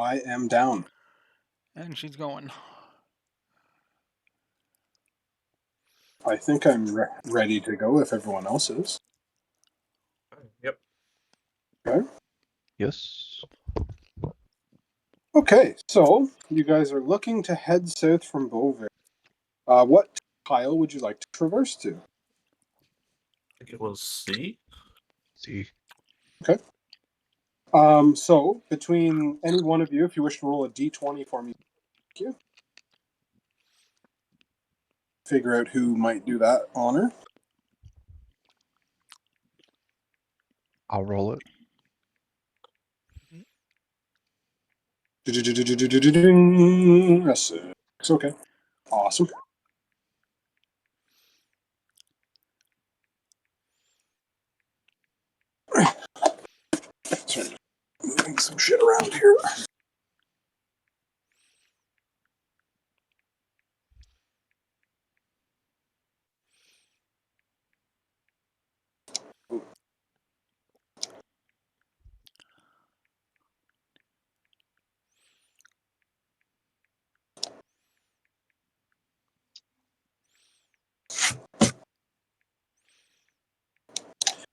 I am down. And she's going. I think I'm ready to go if everyone else is. Yep. Okay. Yes. Okay, so you guys are looking to head south from Beauvais. What tile would you like to traverse to? I think it was C. See. Okay. So between any one of you, if you wish to roll a d20 for me, thank you. Figure out who might do that honor. I'll roll it. That's it's okay. Awesome. Sorry, moving some shit around here.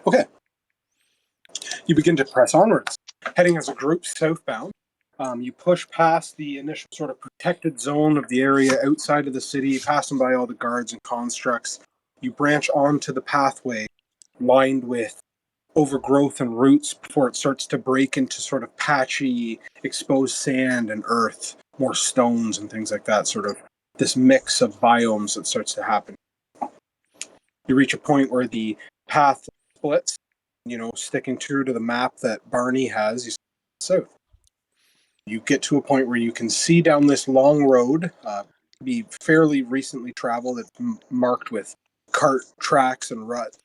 Okay. You begin to press onwards, heading as a group southbound. You push past the initial sort of protected zone of the area outside of the city, passing by all the guards and constructs. You branch onto the pathway lined with overgrowth and roots before it starts to break into sort of patchy, exposed sand and earth, more stones and things like that, sort of this mix of biomes that starts to happen. You reach a point where the path splits, sticking true to the map that Barney has, you south. You get to a point where you can see down this long road, be fairly recently traveled. It's marked with cart tracks and rut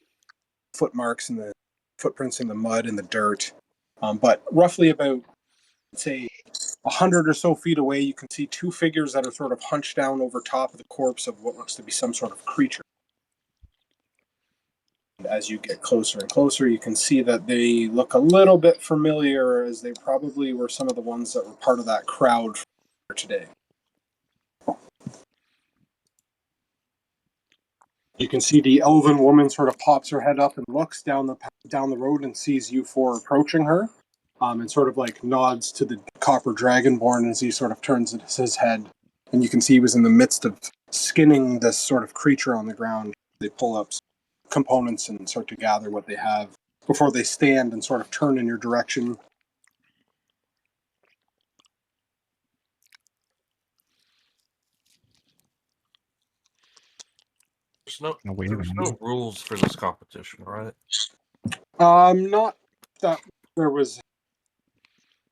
footmarks and the footprints in the mud and the dirt. But roughly about, say, 100 or so feet away, you can see two figures that are sort of hunched down over top of the corpse of what looks to be some sort of creature. As you get closer and closer, you can see that they look a little bit familiar, as they probably were some of the ones that were part of that crowd for today. You can see the elven woman sort of pops her head up and looks down the road and sees you four approaching her, and sort of like nods to the copper dragonborn as he sort of turns his head. And you can see he was in the midst of skinning this sort of creature on the ground. They pull up components and start to gather what they have before they stand and sort of turn in your direction. There's no Wait. rules for this competition, right? Not that there was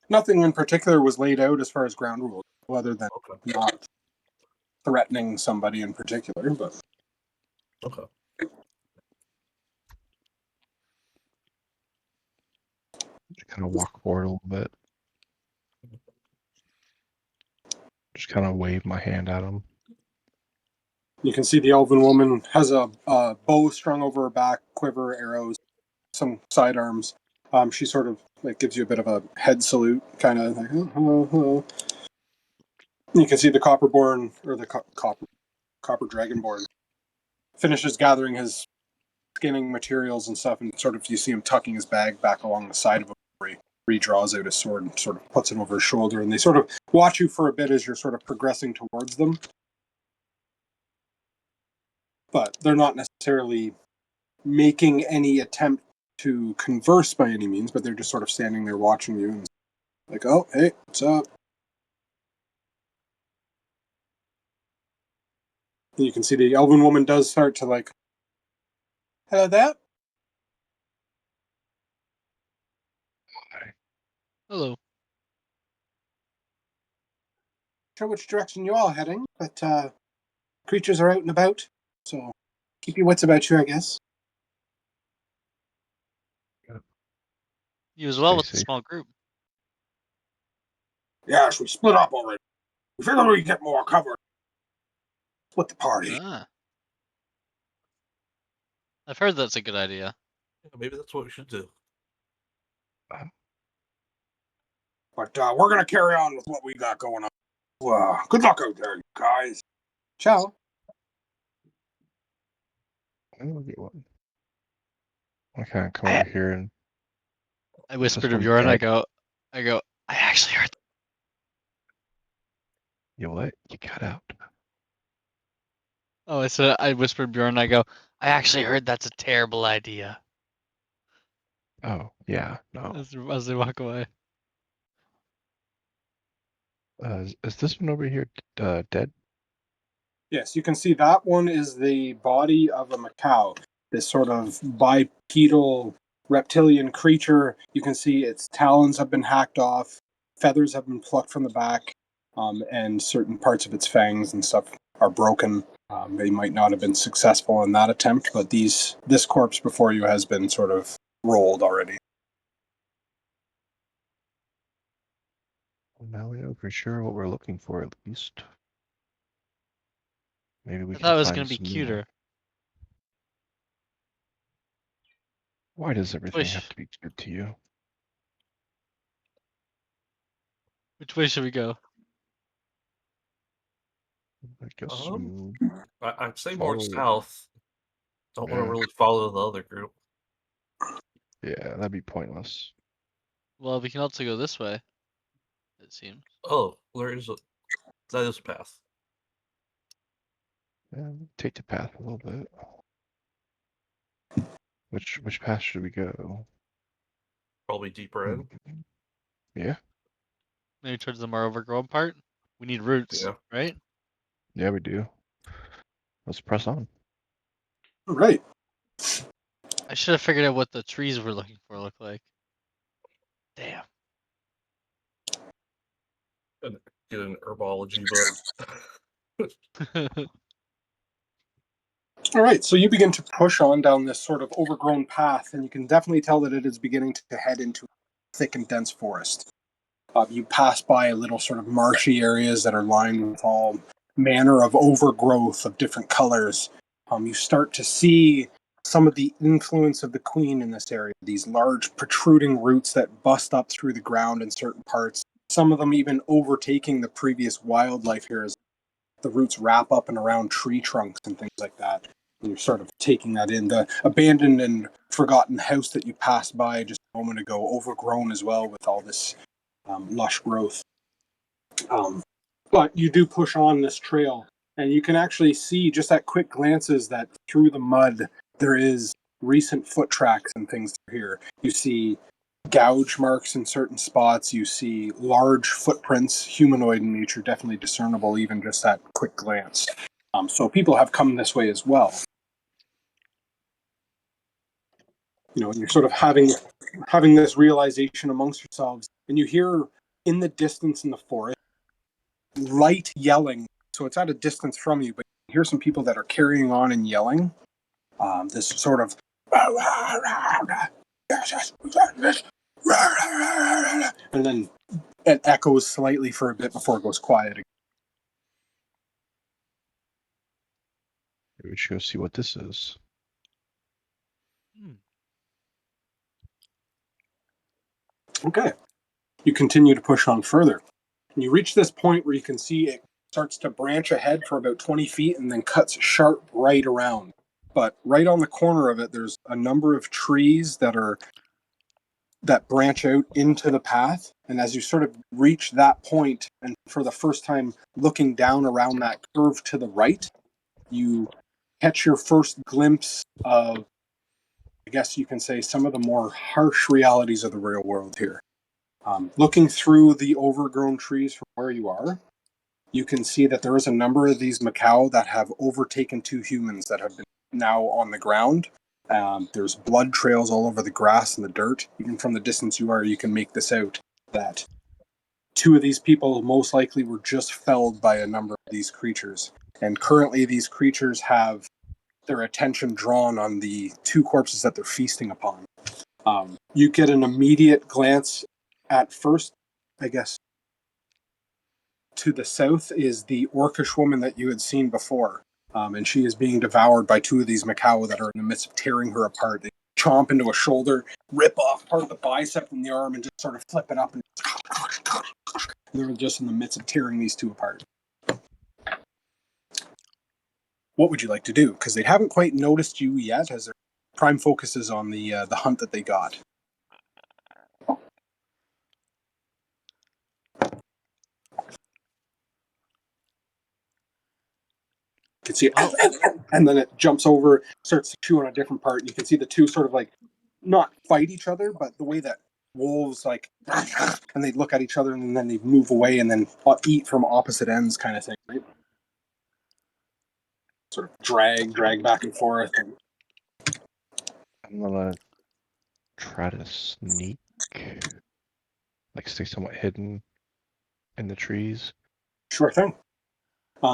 nothing in particular was laid out as far as ground rules, other than not threatening somebody in particular. But Okay. Just kind of walk forward a little bit. Just kind of wave my hand at him. you can see the elven woman has a bow strung over her back, quiver, arrows, some sidearms. She sort of like gives you a bit of a head salute, kind of like, oh, hello, hello. You can see the copperborn, or the copper dragonborn, finishes gathering his skinning materials and stuff, and sort of you see him tucking his bag back along the side of him where he draws out his sword and sort of puts it over his shoulder, and they sort of watch you for a bit as you're sort of progressing towards them. But they're not necessarily making any attempt to converse by any means, but they're just sort of standing there watching you and like, oh, hey, what's up? And you can see the elven woman does start to like, hello there. Hi. Hello. Sure which direction you are heading, but creatures are out and about, so keep your wits about you, I guess. You as well Stay with the safe. small group. Yes, we split up already. We figured we'd get more cover. Split the party. Ah. I've heard that's a good idea. Yeah, maybe that's what we should do. But we're going to carry on with what we got going on. Good luck out there, you guys. Ciao. I'll get one. I kind of come over here and I Is whispered this to one Bjorn. I dead? go. I actually heard. you what? You cut out. Oh, I whispered to Bjorn. I go. I actually heard that's a terrible idea. Oh yeah, no. As they walk away. Is this one over here dead? Yes, you can see that one is the body of a macaw, this sort of bipedal reptilian creature. You can see its talons have been hacked off, feathers have been plucked from the back, and certain parts of its fangs and stuff are broken. They might not have been successful in that attempt, but this corpse before you has been sort of rolled already. Well, now we know for sure what we're looking for at least. Maybe we I can thought it was find gonna be some more. cuter. Why does everything Which have to be good to you? which way should we go? I guess Um, I'd say more follow. south. Don't want to Yeah, really follow the other group. yeah, that'd be pointless. Well, we can also go this way. It seems. Oh, that is a path. Yeah, take the path a little bit. Which path should we go? Probably deeper in. Yeah, Maybe towards the more overgrown part. We need roots, Yeah. right? yeah, we do. Let's press on. All right. I should have figured out what the trees we're looking for look like. Damn. And get an herbology book. All right, so you begin to push on down this sort of overgrown path, and you can definitely tell that it is beginning to head into a thick and dense forest. You pass by little sort of marshy areas that are lined with all manner of overgrowth of different colors. You start to see some of the influence of the queen in this area, these large protruding roots that bust up through the ground in certain parts, some of them even overtaking the previous wildlife here as the roots wrap up and around tree trunks and things like that. And you're sort of taking that in. The abandoned and forgotten house that you passed by just a moment ago, overgrown as well with all this lush growth. But you do push on this trail, and you can actually see just at quick glances that through the mud there is recent foot tracks and things here. You see gouge marks in certain spots. You see large footprints, humanoid in nature, definitely discernible even just at quick glance. So people have come this way as well. You know, and you're sort of having this realization amongst yourselves, and you hear in the distance in the forest light yelling. So it's at a distance from you, but you hear some people that are carrying on and yelling. This sort of and then it echoes slightly for a bit before it goes quiet again. Maybe we should go see what this is. Okay. You continue to push on further. And you reach this point where you can see it starts to branch ahead for about 20 feet and then cuts sharp right around. But right on the corner of it, there's a number of trees that branch out into the path. And as you sort of reach that point, and for the first time looking down around that curve to the right, you catch your first glimpse of, I guess you can say, some of the more harsh realities of the real world here. Looking through the overgrown trees from where you are, you can see that there is a number of these macaw that have overtaken two humans that have been now on the ground. There's blood trails all over the grass and the dirt. Even from the distance you are, you can make this out that two of these people most likely were just felled by a number of these creatures. And currently, these creatures have their attention drawn on the two corpses that they're feasting upon. You get an immediate glance at first, I guess. To the south is the orcish woman that you had seen before, and she is being devoured by two of these macaw that are in the midst of tearing her apart. They chomp into a shoulder, rip off part of the bicep and the arm and just sort of flip it up. And they're just in the midst of tearing these two apart. What would you like to do? Because they haven't quite noticed you yet, as their prime focus is on the hunt that they got. You can see it, Well- and then it jumps over, starts to chew on a different part. And you can see the two sort of like not fight each other, but the way that wolves like, and they look at each other and then they move away and then eat from opposite ends, kind of thing, right? Sort of drag back and forth. And I'm gonna try to sneak, like stay somewhat hidden in the trees. sure thing.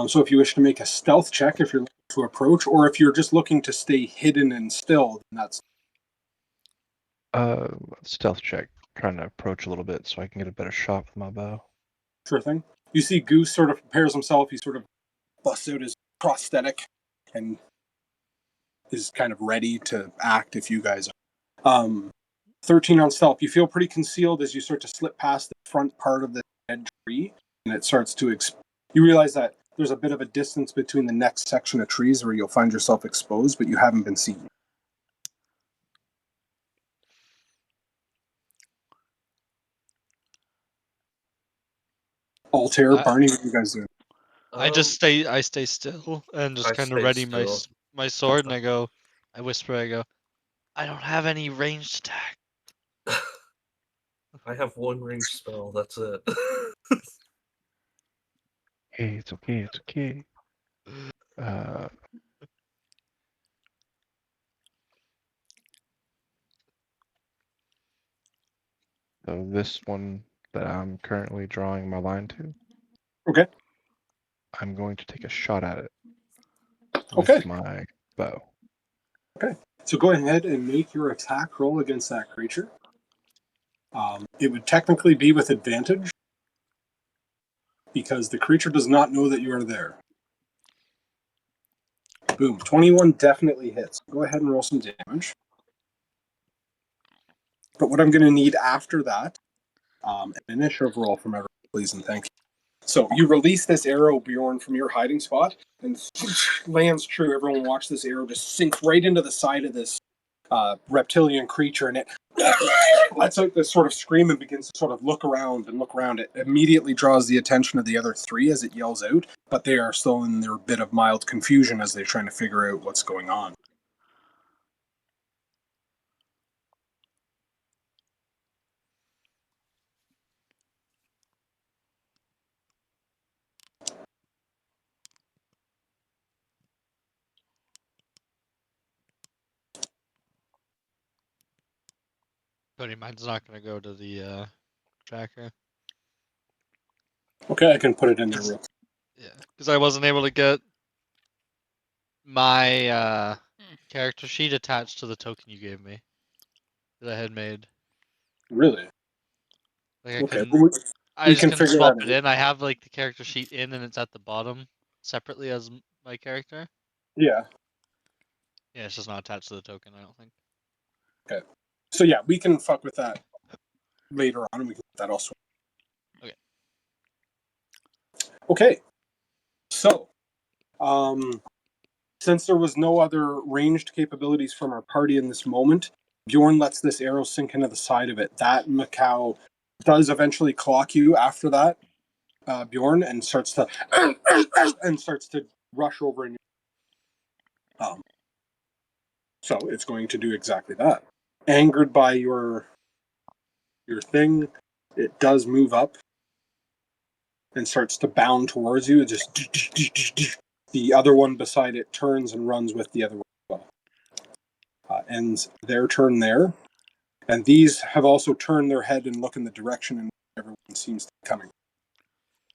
So if you wish to make a stealth check, if you're looking to approach, or if you're just looking to stay hidden and still, then that's Stealth check, trying to approach a little bit so I can get a better shot with my bow. sure thing. You see Goose sort of prepares himself. He sort of busts out his prosthetic and is kind of ready to act if you guys are. 13 on stealth. You feel pretty concealed as you start to slip past the front part of the dead tree, and it starts to you realize that there's a bit of a distance between the next section of trees where you'll find yourself exposed, but you haven't been seen. Altair, I- Barney, what are you guys doing? I stay still and just I kind of stay ready still. my sword, and I whisper, I don't have any ranged attack. I have one range spell. That's it. Hey, it's okay, it's okay. So this one that I'm currently drawing my line to, Okay. I'm going to take a shot at it with Okay. my bow. So go ahead and make your attack roll against that creature. It would technically be with advantage because the creature does not know that you are there. Boom. 21 definitely hits. Go ahead and roll some damage. But what I'm going to need after that, an initiative roll from everyone, please, and thank you. So you release this arrow, Bjorn, from your hiding spot, and lands true. Everyone watch this arrow just sink right into the side of this reptilian creature, and it lets out this sort of scream and begins to sort of look around and look around. It immediately draws the attention of the other three as it yells out, but they are still in their bit of mild confusion as they're trying to figure out what's going on. Cody, mine's not gonna go to the tracker. Okay, I can put it in there real quick. Yeah, because I wasn't able to get my character sheet attached to the token you gave me that I had made. Really? Like I Okay, couldn't. well, I we just can couldn't figure swap that it out. in. I have like the character sheet in, and it's at the bottom separately as my character. Yeah. Yeah, it's just not attached to the token. I don't think. Okay. So yeah, we can fuck with that later on, and we can put that also. Okay. Okay. So, since there was no other ranged capabilities from our party in this moment, Bjorn lets this arrow sink into the side of it. That Macau does eventually clock you after that, Bjorn, and starts to rush over in your. So it's going to do exactly that. Angered by your thing, it does move up and starts to bound towards you. It just the other one beside it turns and runs with the other one as well. Ends their turn there, and these have also turned their head and look in the direction in which everyone seems to be coming.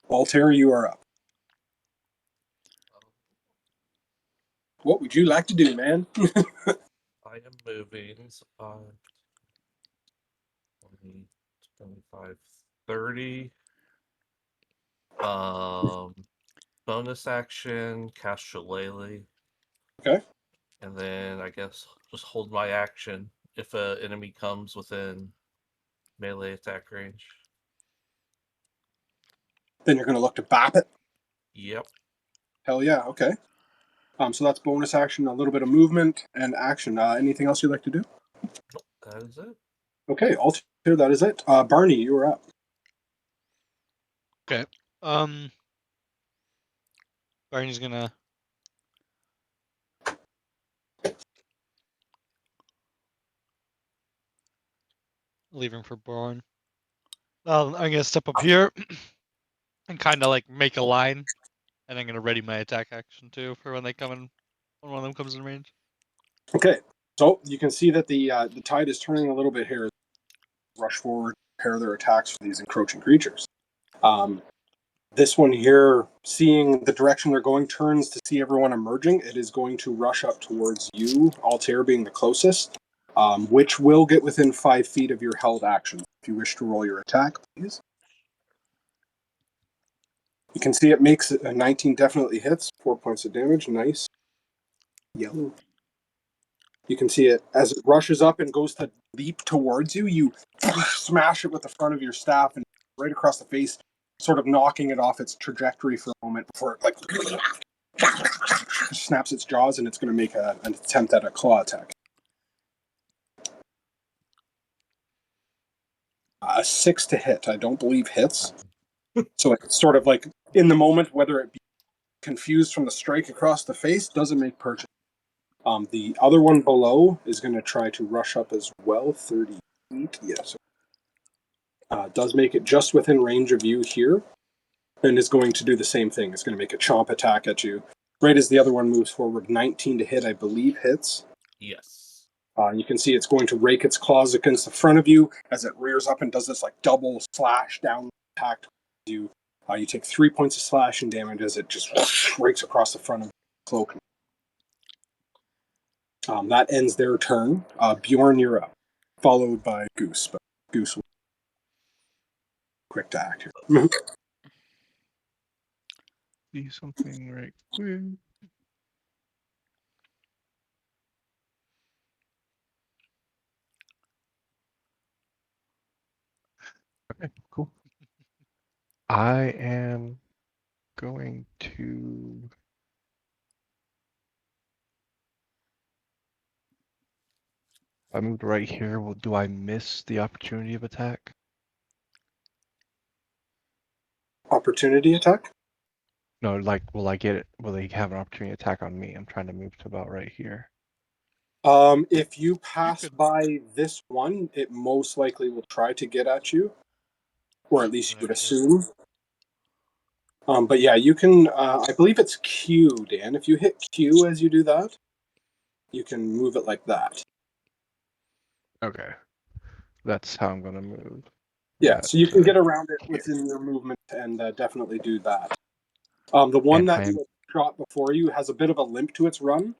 Altair, you are up. What would you like to do, man? I am moving 5, 20, 25, 30. Bonus action, cast Shillelagh. Okay. And then I guess just hold my action if an enemy comes within melee attack range. Then you're going to look to bap it. Yep. Hell yeah, okay. So that's bonus action, a little bit of movement, and action. Anything else you'd like to do? That is it. Okay, Altair, that is it. Barney, you are up. Okay. Barney's gonna leaving for Born. I'm gonna step up here and kind of like make a line, and I'm gonna ready my attack action too for when they come in. When one of them comes in range. Okay, so you can see that the tide is turning a little bit here. Rush forward, prepare their attacks for these encroaching creatures. This one here, seeing the direction they're going, turns to see everyone emerging. It is going to rush up towards you, Altair being the closest, which will get within 5 feet of your held action. If you wish to roll your attack, please. You can see it makes a 19 definitely hits, 4 points of damage. Nice. Yellow. You can see it as it rushes up and goes to leap towards you. You smash it with the front of your staff and right across the face, sort of knocking it off its trajectory for a moment before it snaps its jaws, and it's going to make an attempt at a claw attack. A 6 to hit, I don't believe hits. So it's sort of like in the moment, whether it be confused from the strike across the face, doesn't make purchase. The other one below is going to try to rush up as well, 30 feet. Yes. Does make it just within range of you here, and is going to do the same thing. It's going to make a chomp attack at you. Right as the other one moves forward, 19 to hit, I believe, hits. Yes. You can see it's going to rake its claws against the front of you as it rears up and does this like double slash down attack towards you. You take 3 points of slashing damage as it just rakes across the front of the cloak. That ends their turn. Bjorn, you're up, followed by Goose. But Goose will quick to act here. See something right quick. Okay, cool. I am going to. I moved right here. Well, do I miss the opportunity of attack? Opportunity attack? No, like, will I get it? Will they have an opportunity attack on me? I'm trying to move to about right here. If you pass could- by this one, it most likely will try to get at you, or at least you would Whatever it is. assume. But yeah, you can. I believe it's Q, Dan. If you hit Q as you do that, you can move it like that. Okay, that's how I'm gonna move. Yeah, That, so you can get around it here. within your movement and definitely do that. The one And that I you am had shot before you has a bit of a limp to its run,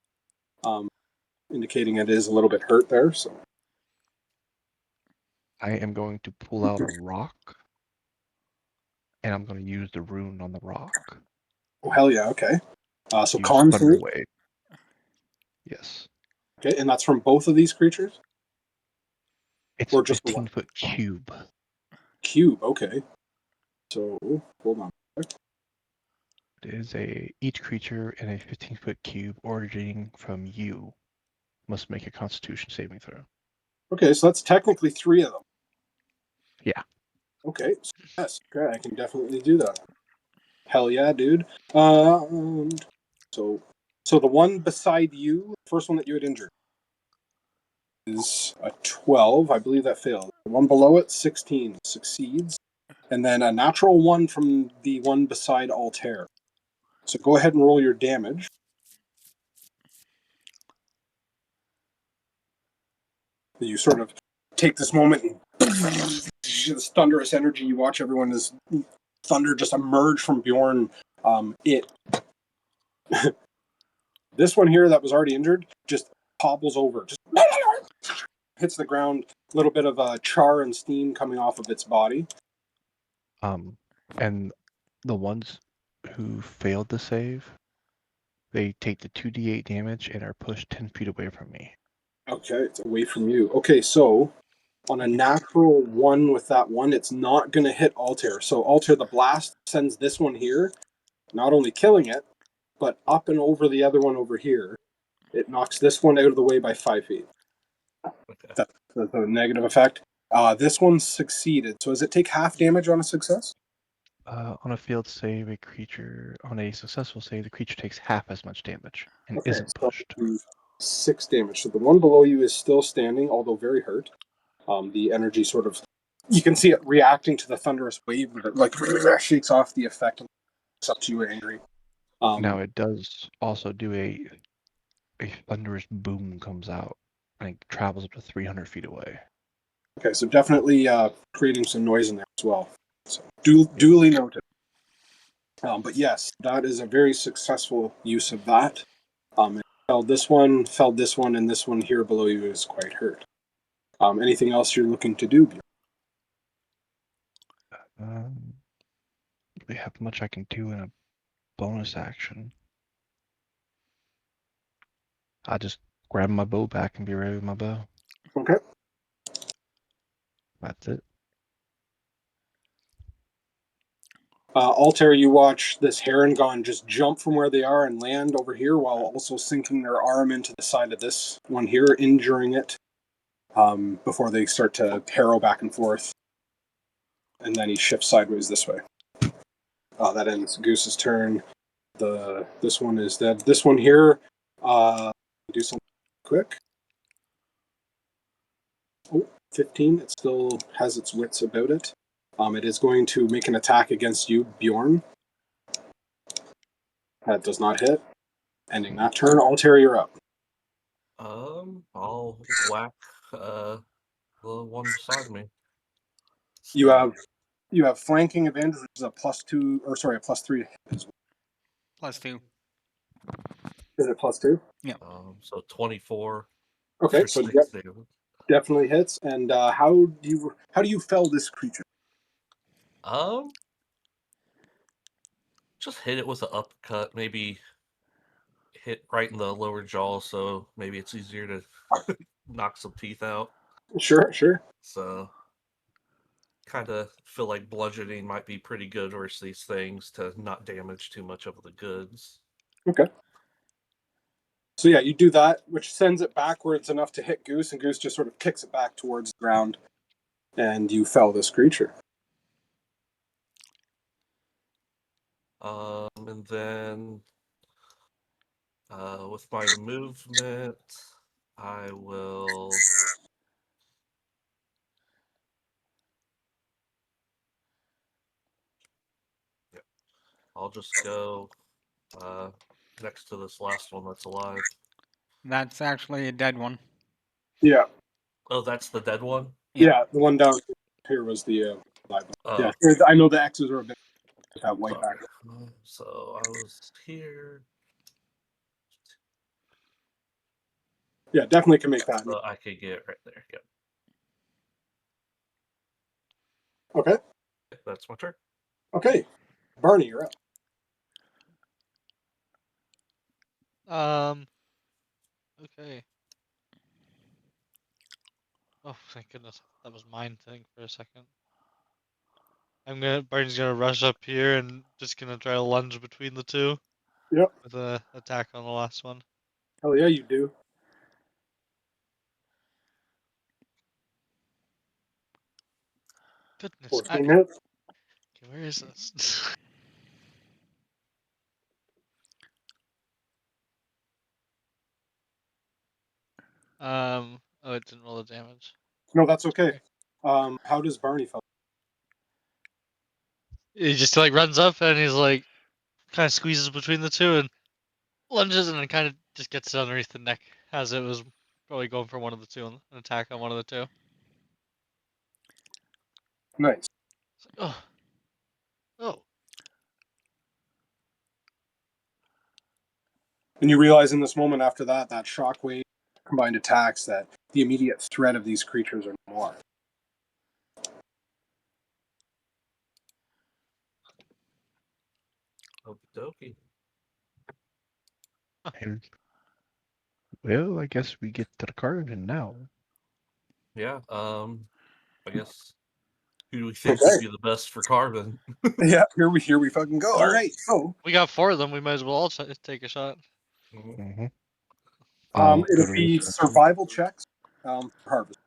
indicating it is a little bit hurt there. So going to pull out a rock, and I'm gonna use the rune on the rock. oh, hell yeah, okay. So Use con Thunder save. Wave. Yes. Okay, and that's from both of these creatures? It's Or a just the one? 15-foot cube. Cube, okay. So, hold on. It is each creature in a 15-foot cube originating from you must make a Constitution saving throw. Okay, so that's technically 3 of them. Yeah. Okay, so yes, okay, I can definitely do that. Hell yeah, dude. So the one beside you, the first one that you had injured, is a 12. I believe that failed. The one below it, 16, succeeds. And then a natural 1 from the one beside Altair. So go ahead and roll your damage. You sort of take this moment and this thunderous energy. You watch everyone, this thunder just emerge from Bjorn. This one here that was already injured just topples over, just hits the ground. A little bit of char and steam coming off of its body. And the ones who failed to save, they take the 2d8 damage and are pushed 10 feet away from me. Okay, it's away from you. Okay, so on a natural 1 with that one, it's not going to hit Altair. So Altair, the blast sends this one here, not only killing it, but up and over the other one over here. It knocks this one out of the way by 5 feet. Okay. That's the negative effect. This one succeeded. So does it take half damage on a success? On a failed save, on a successful save, the creature takes half as much damage and Okay, isn't so pushed. 6 damage. So the one below you is still standing, although very hurt. The energy sort of, you can see it reacting to the thunderous wave, but it like shakes off the effect and it's up to you angry. Now it does also do a thunderous boom comes out and it travels up to 300 feet away. Okay, so definitely creating some noise in there as well. So duly noted. But yes, that is a very successful use of that. It felled this one, and this one here below you is quite hurt. Anything else you're looking to do? We have much I can do in a bonus action. I just grab my bow back and be ready with my bow. Okay. That's it. Altair, you watch this Heron just jump from where they are and land over here while also sinking their arm into the side of this one here, injuring it before they start to harrow back and forth. And then he shifts sideways this way. That ends Goose's turn. This one is dead. This one here, do something quick. Oh, 15. It still has its wits about it. It is going to make an attack against you, Bjorn. That does not hit. Ending that turn. Altair, you're up. I'll whack the one beside me. You So, have flanking advantage, which is a +2, or sorry, a +3. +2. Is it +2? so 24 Okay, for so 6 damage. definitely hits. And how do you fell this creature? Um, just hit it with an uppercut. Maybe hit right in the lower jaw, so maybe it's easier to knock some teeth out. Sure. So, kind of feel like bludgeoning might be pretty good versus these things to not damage too much of the goods. Okay. So yeah, you do that, which sends it backwards enough to hit Goose, and Goose just sort of kicks it back towards the ground, and you fell this creature. And then with my movement, I will. Yeah, I'll just go next to this last one that's alive. That's actually a dead one. Yeah. Oh, that's the dead one? Yeah, the one down here was the live one. Oh, Yeah, I know the X's are a bit with that white sorry. back. So I was here. Yeah, definitely can make that. So I could get right there. Yep. Okay. That's my turn. Okay. Barney, you're up. Okay. Oh, thank goodness. That was mine thing for a second. Barney's gonna rush up here and just gonna try to lunge between the two. Yep. With a attack on the last one. Hell yeah, you do. Goodness. 14 hits. Okay, where is this? Oh, it didn't roll the damage. No, that's okay. How does Barney feel? He just like runs up and he's like kind of squeezes between the two and lunges and then kind of just gets it underneath the neck as it was probably going for one of the two, an attack on one of the two. Nice. It's like, oh. And you realize in this moment after that shockwave combined attacks, that the immediate threat of these creatures are more. Okie dokie. And Well, I guess we get to the carving now. Yeah. I guess who do we think would be the best for carving? Yeah, here we fucking go. All Well, right, so We got 4 of them. We might as well all take a shot. Mhm. Mm-hmm. I'll go it'll to be research. survival checks for harvest.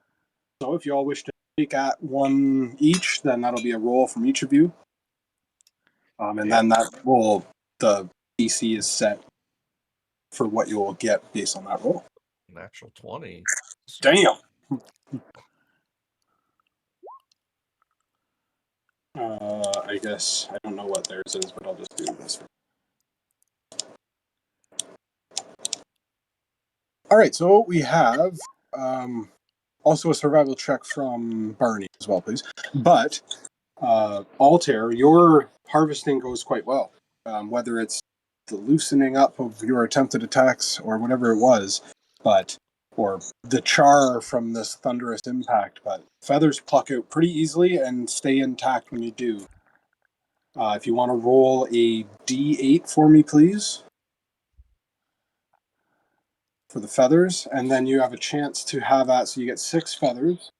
So if you all wish to take at one each, then that'll be a roll from each of you. And then that roll, the DC is set for what you will get based on that roll. Natural 20. Damn. I guess I don't know what theirs is, but I'll just do this. All right, so we have also a survival check from Barney as well, please. But Altair, your harvesting goes quite well. Whether it's the loosening up of your attempted attacks or whatever it was, or the char from this thunderous impact, but feathers pluck out pretty easily and stay intact when you do. If you want to roll a d8 for me, please, for the feathers, and then you have a chance to have that, so you get 6 feathers.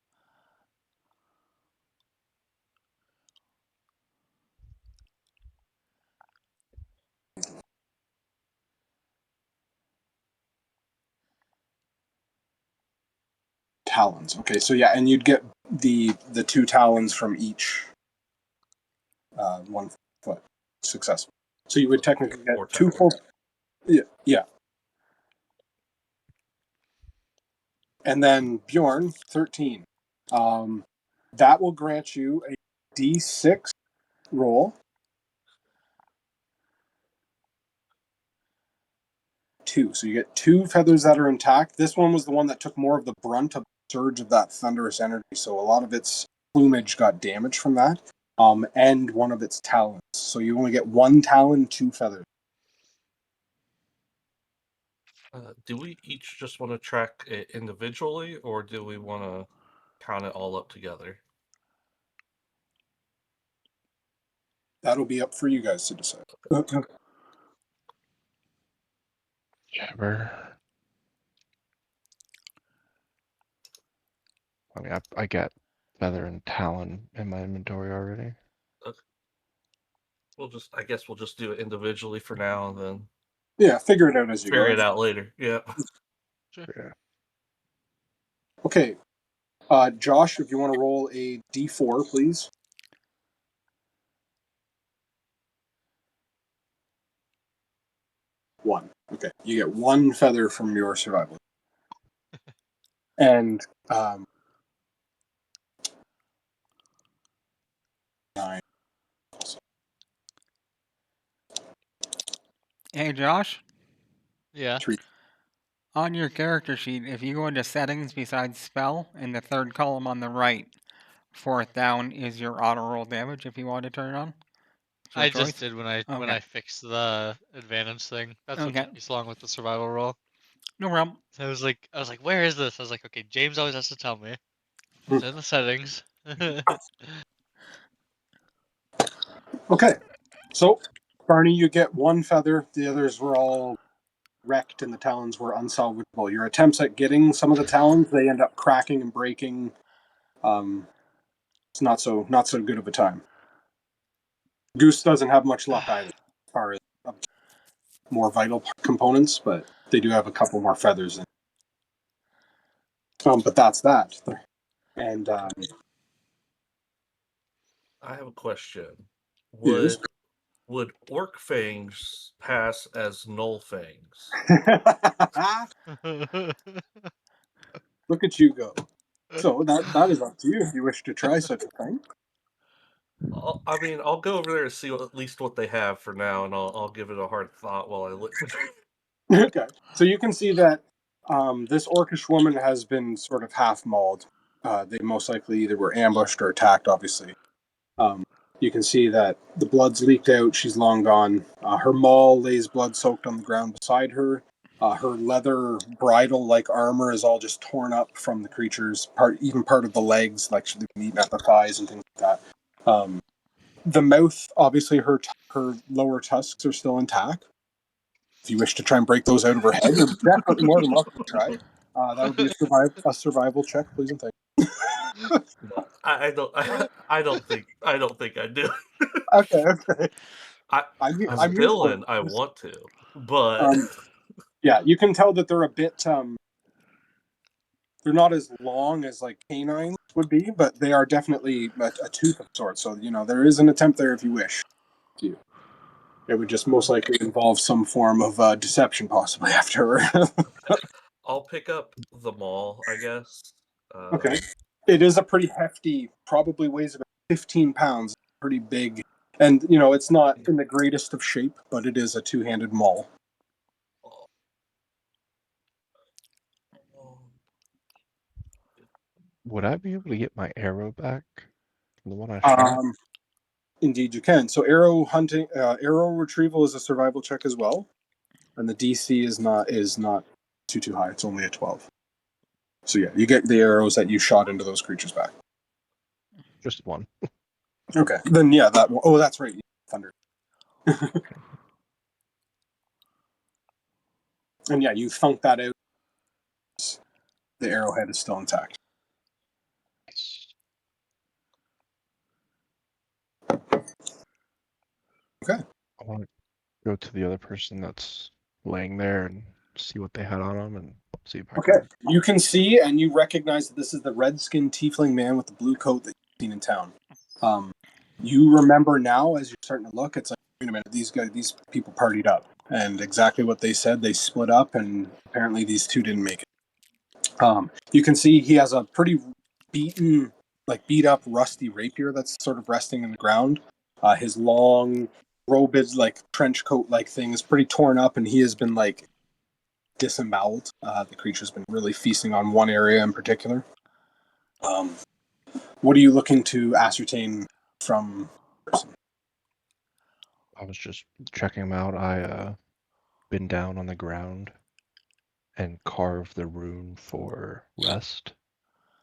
Talons. Okay, so yeah, and you'd get the 2 talons from each 1 foot successful. So you would technically get 2 full. Yeah. And then Bjorn, 13. That will grant you a d6 roll. 2. So you get 2 feathers that are intact. This one was the one that took more of the brunt of the surge of that thunderous energy. So a lot of its plumage got damaged from that. And one of its talons. So you only get 1 talon, 2 feathers. Do we each just want to track it individually, or do we want to count it all up together? That'll be up for you guys to decide. Jabber. I mean, I got feather and talon in my inventory already. I guess we'll just do it individually for now, and then Yeah, figure it out as you figure go. it out later. Yeah. Yeah. Okay. Josh, if you want to roll a d4, please. 1. Okay. You get 1 feather from your survival. And 9. Hey, Josh, Yeah. 3. on your character sheet, if you go into settings besides spell, in the third column on the right, 4th down is your auto roll damage if you want to turn it on. It's your I choice. just did when I Okay. fixed the advantage thing. That's what Okay. took me so long with the survival roll. No problem. So I was like, where is this? I was like, okay, James always has to tell me. It's in the settings. Okay. So, Barney, you get 1 feather. The others were all wrecked and the talons were unsalvageable. Your attempts at getting some of the talons, they end up cracking and breaking. It's not so good of a time. Goose doesn't have much luck either, as far as more vital components, but they do have a couple more feathers in. But that's that. And I have a question. yes. Would orc fangs pass as null fangs? Look at you go. So that is up to you if you wish to try such a thing. I'll go over there and see at least what they have for now, and I'll give it a hard thought while I look. Okay. So you can see that this orcish woman has been sort of half mauled. They most likely either were ambushed or attacked, obviously. You can see that the blood's leaked out. She's long gone. Her maul lays blood soaked on the ground beside her. Her leather bridle-like armor is all just torn up from the creature's even part of the legs, like she's been eaten at the thighs and things like that. The mouth, obviously, her lower tusks are still intact. If you wish to try and break those out of her head, you're definitely more than welcome to try. That would be a survival check, please and thank No, I don't. I don't think. I don't think I do. you. Okay. I, I'm as I'm here for villain, I want to, but yeah, you can tell that they're a bit they're not as long as like canines would be, but they are definitely a tooth of sorts. So there is an attempt there if you wish. It would just most likely involve some form of deception, possibly after. I'll pick up the maul, I guess. Okay. It is a pretty hefty, probably weighs about 15 pounds, pretty big. And, it's not in the greatest of shape, but it is a two-handed maul. Would I be able to get my arrow back? The one I shot? Indeed, you can. So arrow retrieval is a survival check as well. And the DC is not too high. It's only a 12. So yeah, you get the arrows that you shot into those creatures back. Just one. Okay. Then yeah, that one. Oh, that's right. Thunder. And yeah, you thunk that out. The arrowhead is still intact. Okay. I want to go to the other person that's laying there and see what they had on them and see if I Okay. can. You can see and you recognize that this is the red-skinned tiefling man with the blue coat that you've seen in town. You remember now as you're starting to look, it's like, wait a minute, these people partied up. And exactly what they said, they split up, and apparently these two didn't make it. You can see he has a pretty beat up, rusty rapier that's sort of resting in the ground. His long, robed, trench coat like thing is pretty torn up, and he has been disemboweled. The creature's been really feasting on one area in particular. What are you looking to ascertain from the person? I was just checking them out. I been down on the ground and carved the rune for rest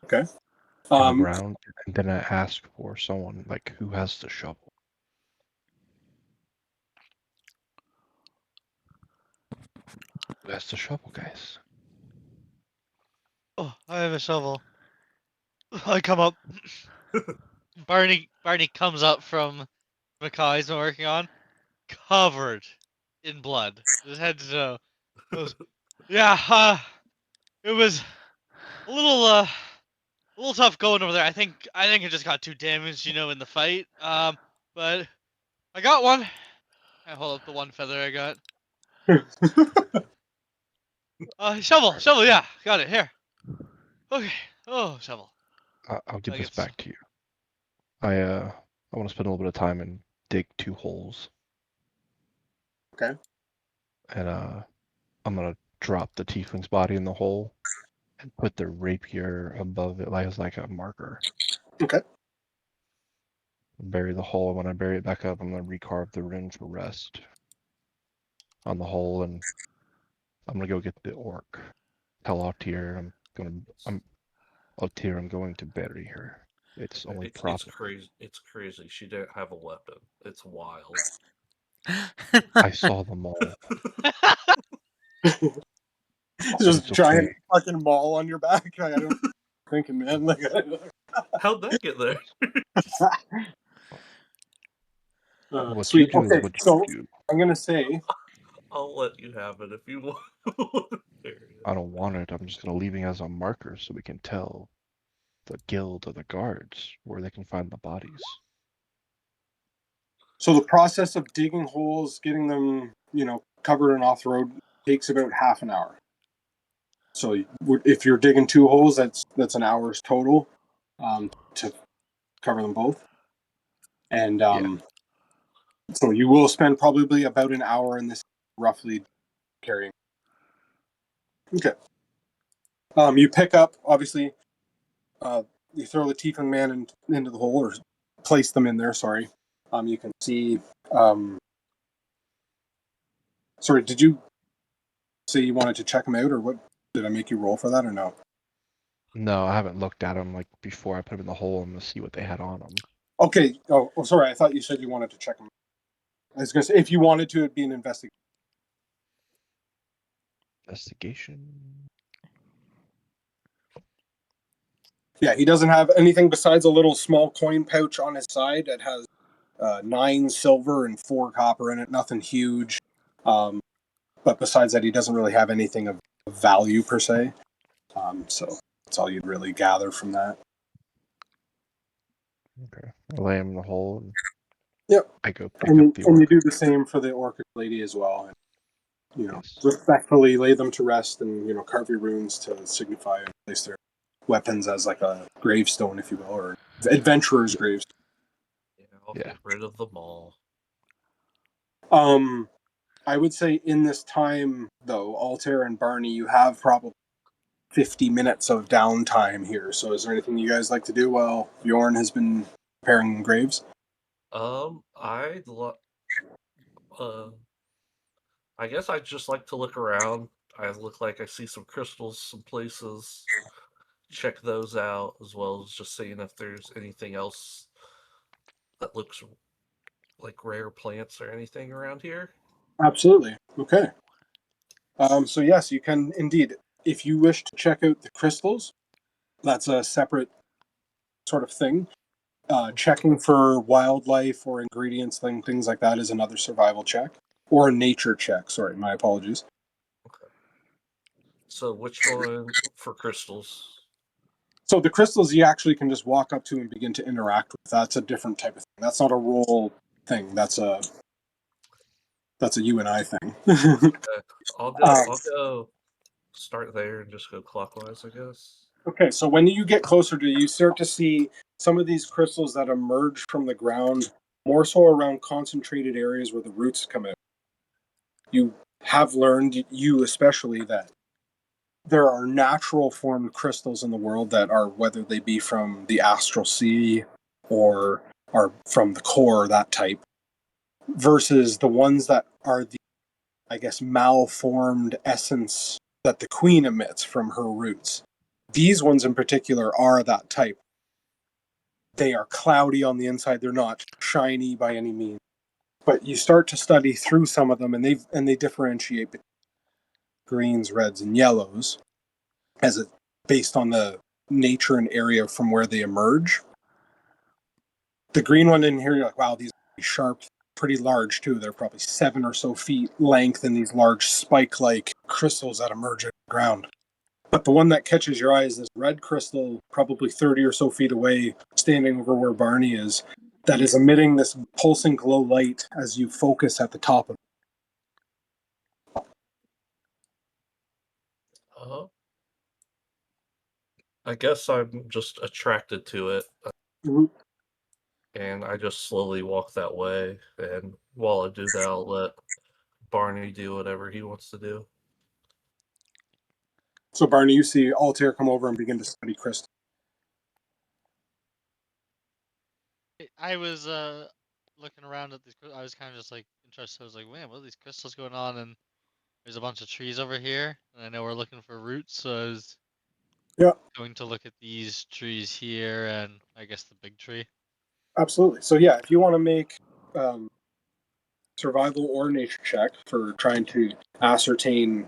Okay. on the ground, and then I asked for someone who has the shovel. Who has the shovel, guys? Oh, I have a shovel. I come up. Barney comes up from Mackay's been working on, covered in blood. His head to toe. Yeah, it was a little tough going over there. I think it just got too damaged, in the fight. But I got one. I hold up the one feather I got. Shovel, yeah, got it here. Okay. Oh, shovel. I'll give I this get back to you. I want to spend a little bit of time and dig 2 holes. Okay. And I'm gonna drop the tiefling's body in the hole and put the rapier above it as a marker. Okay. Bury the hole. When I bury it back up, I'm gonna recarve the rune for rest on the hole, and I'm gonna go get the orc. Tell Altir I'm going to bury her. It's only it's proper. crazy. It's crazy. She didn't have a weapon. It's wild. I saw them all. Just It's giant okay. fucking maul on your back. I don't thinking, man. How'd that get there? What you Sweet. do is Okay, what so you do. I'm gonna say, I'll let you have it if you want. There it is. I don't want it. I'm just gonna leave it as a marker so we can tell the guild or the guards where they can find the bodies. so the process of digging holes, getting them, covered and off the road takes about half an hour. So if you're digging 2 holes, that's an hour's total to cover them both. And so you will spend probably about an hour in this roughly carrying. Okay. You pick up, obviously, you throw the tiefling man into the hole, or place them in there, sorry. You can see, sorry, did you say you wanted to check them out, or what? Did I make you roll for that, or no? No, I haven't looked at them before I put them in the hole. I'm gonna see what they had on them. Okay. Oh, sorry. I thought you said you wanted to check them. I was going to say, if you wanted to, it'd be an investigation. Investigation. Yeah, he doesn't have anything besides a little small coin pouch on his side that has 9 silver and 4 copper in it. Nothing huge. But besides that, he doesn't really have anything of value per se. So that's all you'd really gather from that. Okay. I lay him in the hole and Yep. I go pick And, up the and you orc. do the same for the orchid lady as well. And, Yes. respectfully lay them to rest and, carve your runes to signify and place their weapons as like a gravestone, if you will, or adventurer's gravestone. Yeah, I'll Yeah. get rid of them all. I would say in this time, though, Altair and Barney, you have probably 50 minutes of downtime here. So is there anything you guys like to do while Bjorn has been preparing graves? Uh, I guess I'd just like to look around. I look like I see some crystals, some places. Check those out, as well as just seeing if there's anything else that looks like rare plants or anything around here. Absolutely. Okay. So yes, you can indeed. If you wish to check out the crystals, that's a separate sort of thing. Checking for wildlife or ingredients, things like that is another survival check. Or a nature check, sorry, my apologies. Okay. So which one for crystals? So the crystals you actually can just walk up to and begin to interact with. That's a different type of thing. That's not a roll thing. That's a you and I thing. Okay. I'll go. Um, I'll go. Start there and just go clockwise, I guess. okay, so when you get closer to, you start to see some of these crystals that emerge from the ground, more so around concentrated areas where the roots come out. You have learned, you especially, that there are natural formed crystals in the world that are, whether they be from the astral sea or are from the core, that type, versus the ones that are the, I guess, malformed essence that the queen emits from her roots. These ones in particular are that type. They are cloudy on the inside. They're not shiny by any means. But you start to study through some of them, and they differentiate between greens, reds, and yellows as it based on the nature and area from where they emerge. The green one in here, you're like, wow, these are pretty sharp, pretty large too. They're probably 7 or so feet length in these large spike-like crystals that emerge out of the ground. But the one that catches your eye is this red crystal, probably 30 or so feet away, standing over where Barney is, that is emitting this pulsing glow light as you focus at the top of Uh, I guess I'm just attracted to it, it. and I just slowly walk that way. And while I do that, I'll let Barney do whatever he wants to do. So, Barney, you see Altair come over and begin to study crystal. I was looking around at these. I was kind of just like interested. I was like, man, what are these crystals going on? And there's a bunch of trees over here, and I know we're looking for roots, so I was going to look at these trees here, and I guess the big tree. Absolutely. So, yeah, if you want to make survival or nature check for trying to ascertain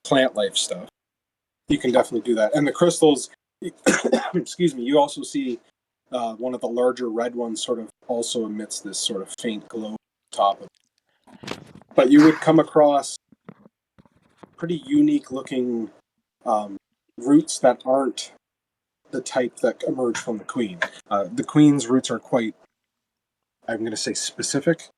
plant life stuff, you can definitely do that. And the crystals, excuse me, you also see one of the larger red ones sort of also emits this sort of faint glow on top of it. But you would come across pretty unique looking roots that aren't the type that emerge from the queen. The queen's roots are quite, I'm going to say, specific.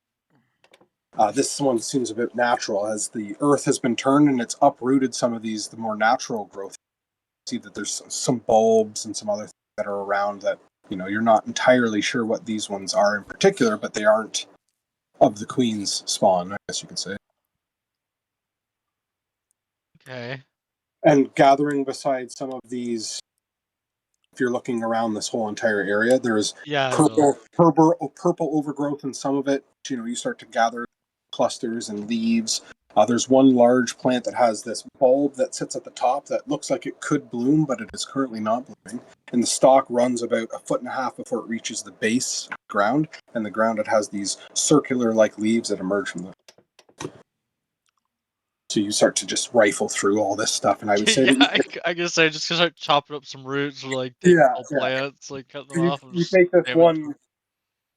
This one seems a bit natural as the earth has been turned and it's uprooted some of these, the more natural growth. You see that there's some bulbs and some other things that are around that, you're not entirely sure what these ones are in particular, but they aren't of the queen's spawn, I guess you could say. Okay. And gathering beside some of these, if you're looking around this whole entire area, there's Yeah, I will. purple overgrowth in some of it. You start to gather clusters and leaves. There's one large plant that has this bulb that sits at the top that looks like it could bloom, but it is currently not blooming. And the stalk runs about 1.5 feet before it reaches the base of the ground. And the ground, it has these circular-like leaves that emerge from them. So you start to just rifle through all this stuff, and I would say Yeah, that I guess I just start chopping up some roots or like taking yeah, whole yeah. plants, like cutting them You, off and you just take this jamming into 'em.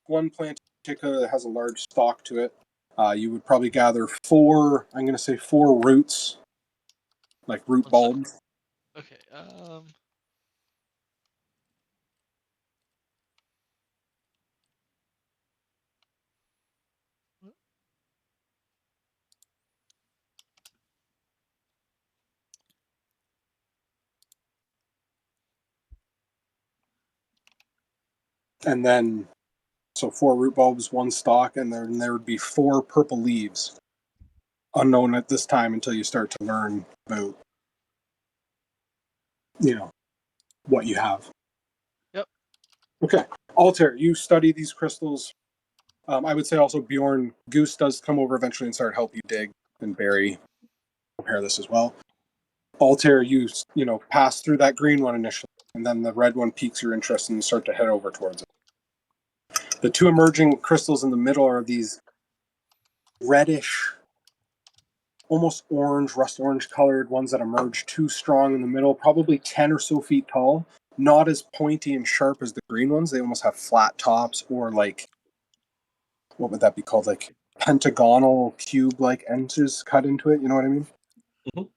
one plant in particular that has a large stalk to it. You would probably gather four. I'm going to say four roots, like root One sec. bulbs. Okay. And then, so four root bulbs, one stalk, and then there would be four purple leaves, unknown at this time until you start to learn about, what you have. Yep. Okay. Altair, you study these crystals. I would say also Bjorn, Goose does come over eventually and start help you dig, and Barry prepare this as well. Altair, you pass through that green one initially, and then the red one piques your interest and you start to head over towards it. The two emerging crystals in the middle are these reddish, almost orange, rust orange colored ones that emerge too strong in the middle, probably 10 or so feet tall. Not as pointy and sharp as the green ones. They almost have flat tops, or like, what would that be called? Like pentagonal cube like edges cut into it. You know what I mean? Mhm.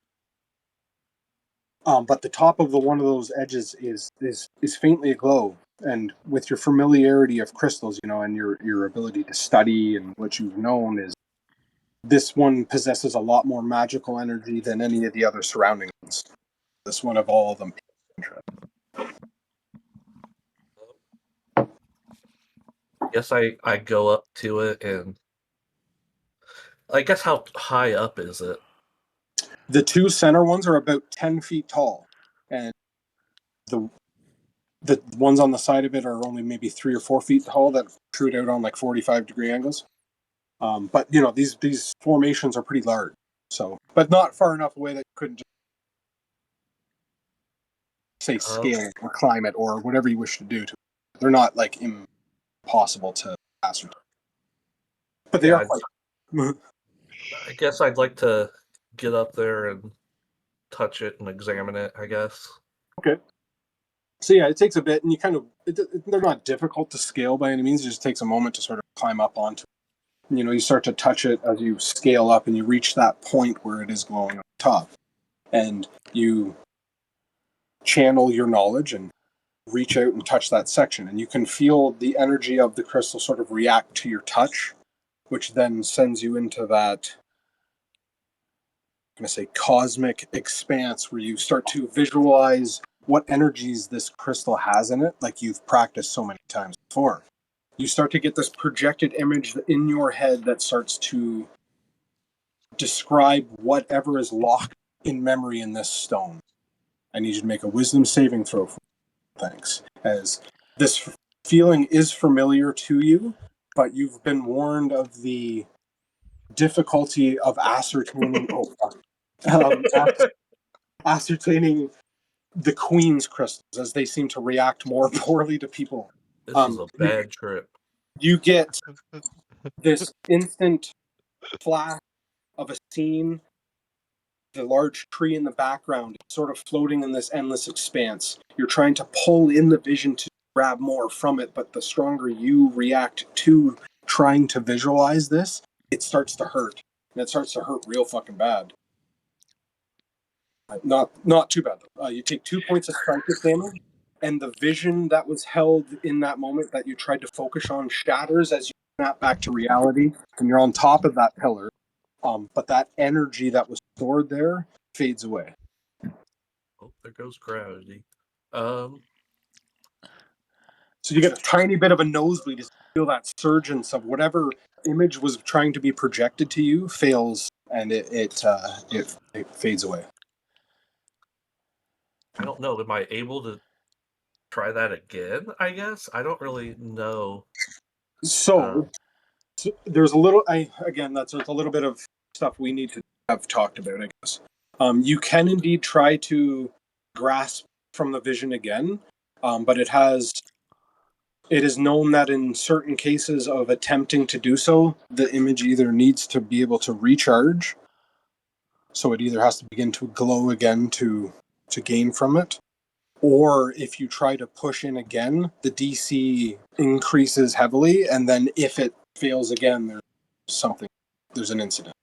But the top of the one of those edges is faintly aglow. And with your familiarity of crystals, and your ability to study and what you've known, is this one possesses a lot more magical energy than any of the other surrounding ones. This one of all of them. Guess I go up to it, and I guess how high up is it? The two center ones are about 10 feet tall, and the ones on the side of it are only maybe 3 or 4 feet tall that protrude out on like 45-degree angles. But these formations are pretty large, so but not far enough away that you couldn't just say scale or climb it or whatever you wish to do. They're not like impossible to ascertain, but they are Yeah, quite. I guess I'd like to get up there and touch it and examine it, I guess. Okay. So yeah, it takes a bit, and you kind of they're not difficult to scale by any means. It just takes a moment to sort of climb up onto. You start to touch it as you scale up, and you reach that point where it is glowing on top, and you channel your knowledge and reach out and touch that section, and you can feel the energy of the crystal sort of react to your touch, which then sends you into that, I'm going to say, cosmic expanse where you start to visualize what energies this crystal has in it, like you've practiced so many times before. You start to get this projected image in your head that starts to describe whatever is locked in memory in this stone. I need you to make a wisdom saving throw. Thanks. As this feeling is familiar to you, but you've been warned of the difficulty of ascertaining. Ascertaining the Queen's crystals, as they seem to react more poorly to people. This is a bad trip. You get this instant flash of a scene, the large tree in the background sort of floating in this endless expanse. You're trying to pull in the vision to grab more from it, but the stronger you react to trying to visualize this, it starts to hurt. And it starts to hurt real fucking bad. Not too bad though. You take 2 points of psychic damage, and the vision that was held in that moment that you tried to focus on shatters as you snap back to reality, and you're on top of that pillar. But that energy that was stored there fades away. Oh, there goes gravity. Um, So you get a tiny bit of a nosebleed as you feel that surgence of whatever image was trying to be projected to you fails, and it fades away. I don't know. Am I able to try that again? I guess I don't really know. So there's a little. That's a little bit of stuff we need to have talked about, I guess. You can indeed try to grasp from the vision again, but it is known that in certain cases of attempting to do so, the image either needs to be able to recharge, So it either has to begin to glow again to gain from it, or if you try to push in again, the DC increases heavily, and then if it fails again, there's an incident.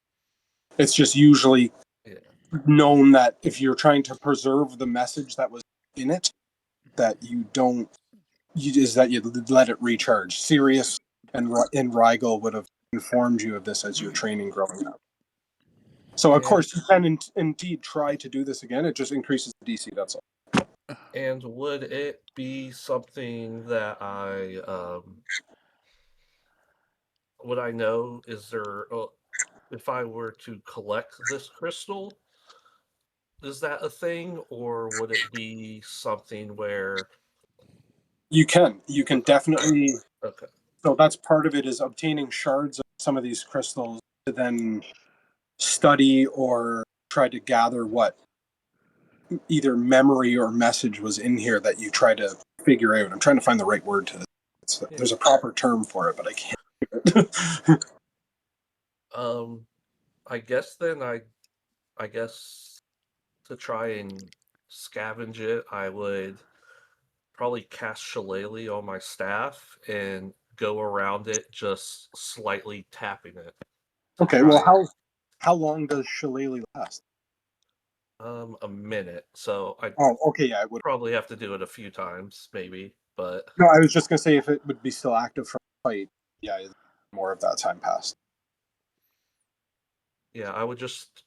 It's just usually known that if you're trying to preserve the message that was in it, that you let it recharge. Sirius and Rigel would have informed you of this as your training growing up. So of course you can indeed try to do this again. It just increases the DC. That's all. And would it be something that would I know? Is there if I were to collect this crystal, is that a thing, or would it be something where You can definitely. Okay. So that's part of it, is obtaining shards of some of these crystals to then study or try to gather what either memory or message was in here that you try to figure out. I'm trying to find the right word to this. Yeah. There's a proper term for it, but I can't. I guess then I guess to try and scavenge it, I would probably cast Shillelagh on my staff and go around it, just slightly tapping it. Okay, well, how long does Shillelagh last? A minute. So I Oh, okay, yeah, I would probably have to do it a few times, maybe. But no, I was just gonna say if it would be still active from the fight, yeah, more of that time passed. yeah, I would just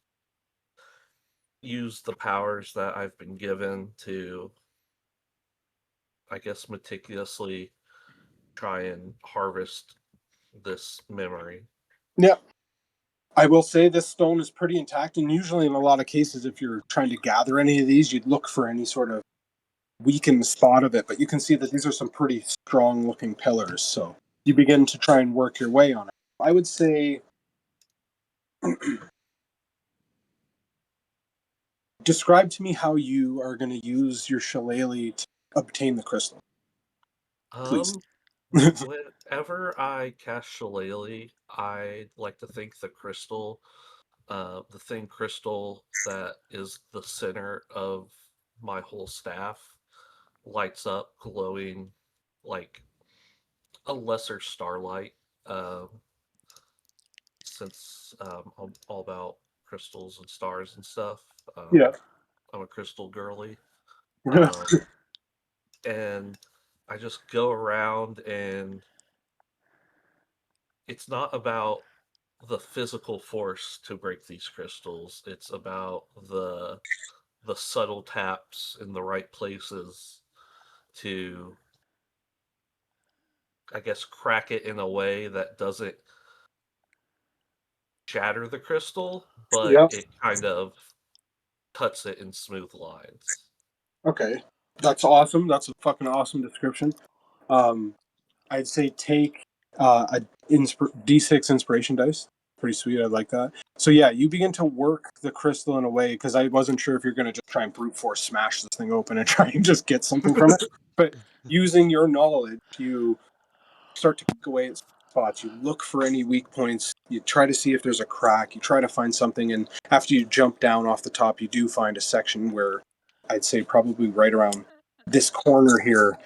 use the powers that I've been given to, I guess, meticulously try and harvest this memory. Yeah. I will say this stone is pretty intact, and usually in a lot of cases, if you're trying to gather any of these, you'd look for any sort of weakened spot of it, but you can see that these are some pretty strong looking pillars, so you begin to try and work your way on it. I would say describe to me how you are going to use your shillelagh to obtain the crystal, please. Whenever I cast Shillelagh, I like to think the crystal, the thin crystal that is the center of my whole staff, lights up, glowing like a lesser starlight. Um, since I'm all about crystals and stars and stuff, Yeah. I'm a crystal girly. Um, and I just go around, and it's not about the physical force to break these crystals. It's about the subtle taps in the right places to, I guess, crack it in a way that doesn't shatter the crystal, but Yeah. it kind of cuts it in smooth lines. Okay. That's awesome. That's a fucking awesome description. I'd say take a D6 inspiration dice. Pretty sweet. I like that. So yeah, you begin to work the crystal in a way, because I wasn't sure if you're going to just try and brute force smash this thing open and try and just get something from it. But using your knowledge, you start to pick away at spots. You look for any weak points. You try to see if there's a crack. You try to find something, and after you jump down off the top, you do find a section where I'd say probably right around this corner here,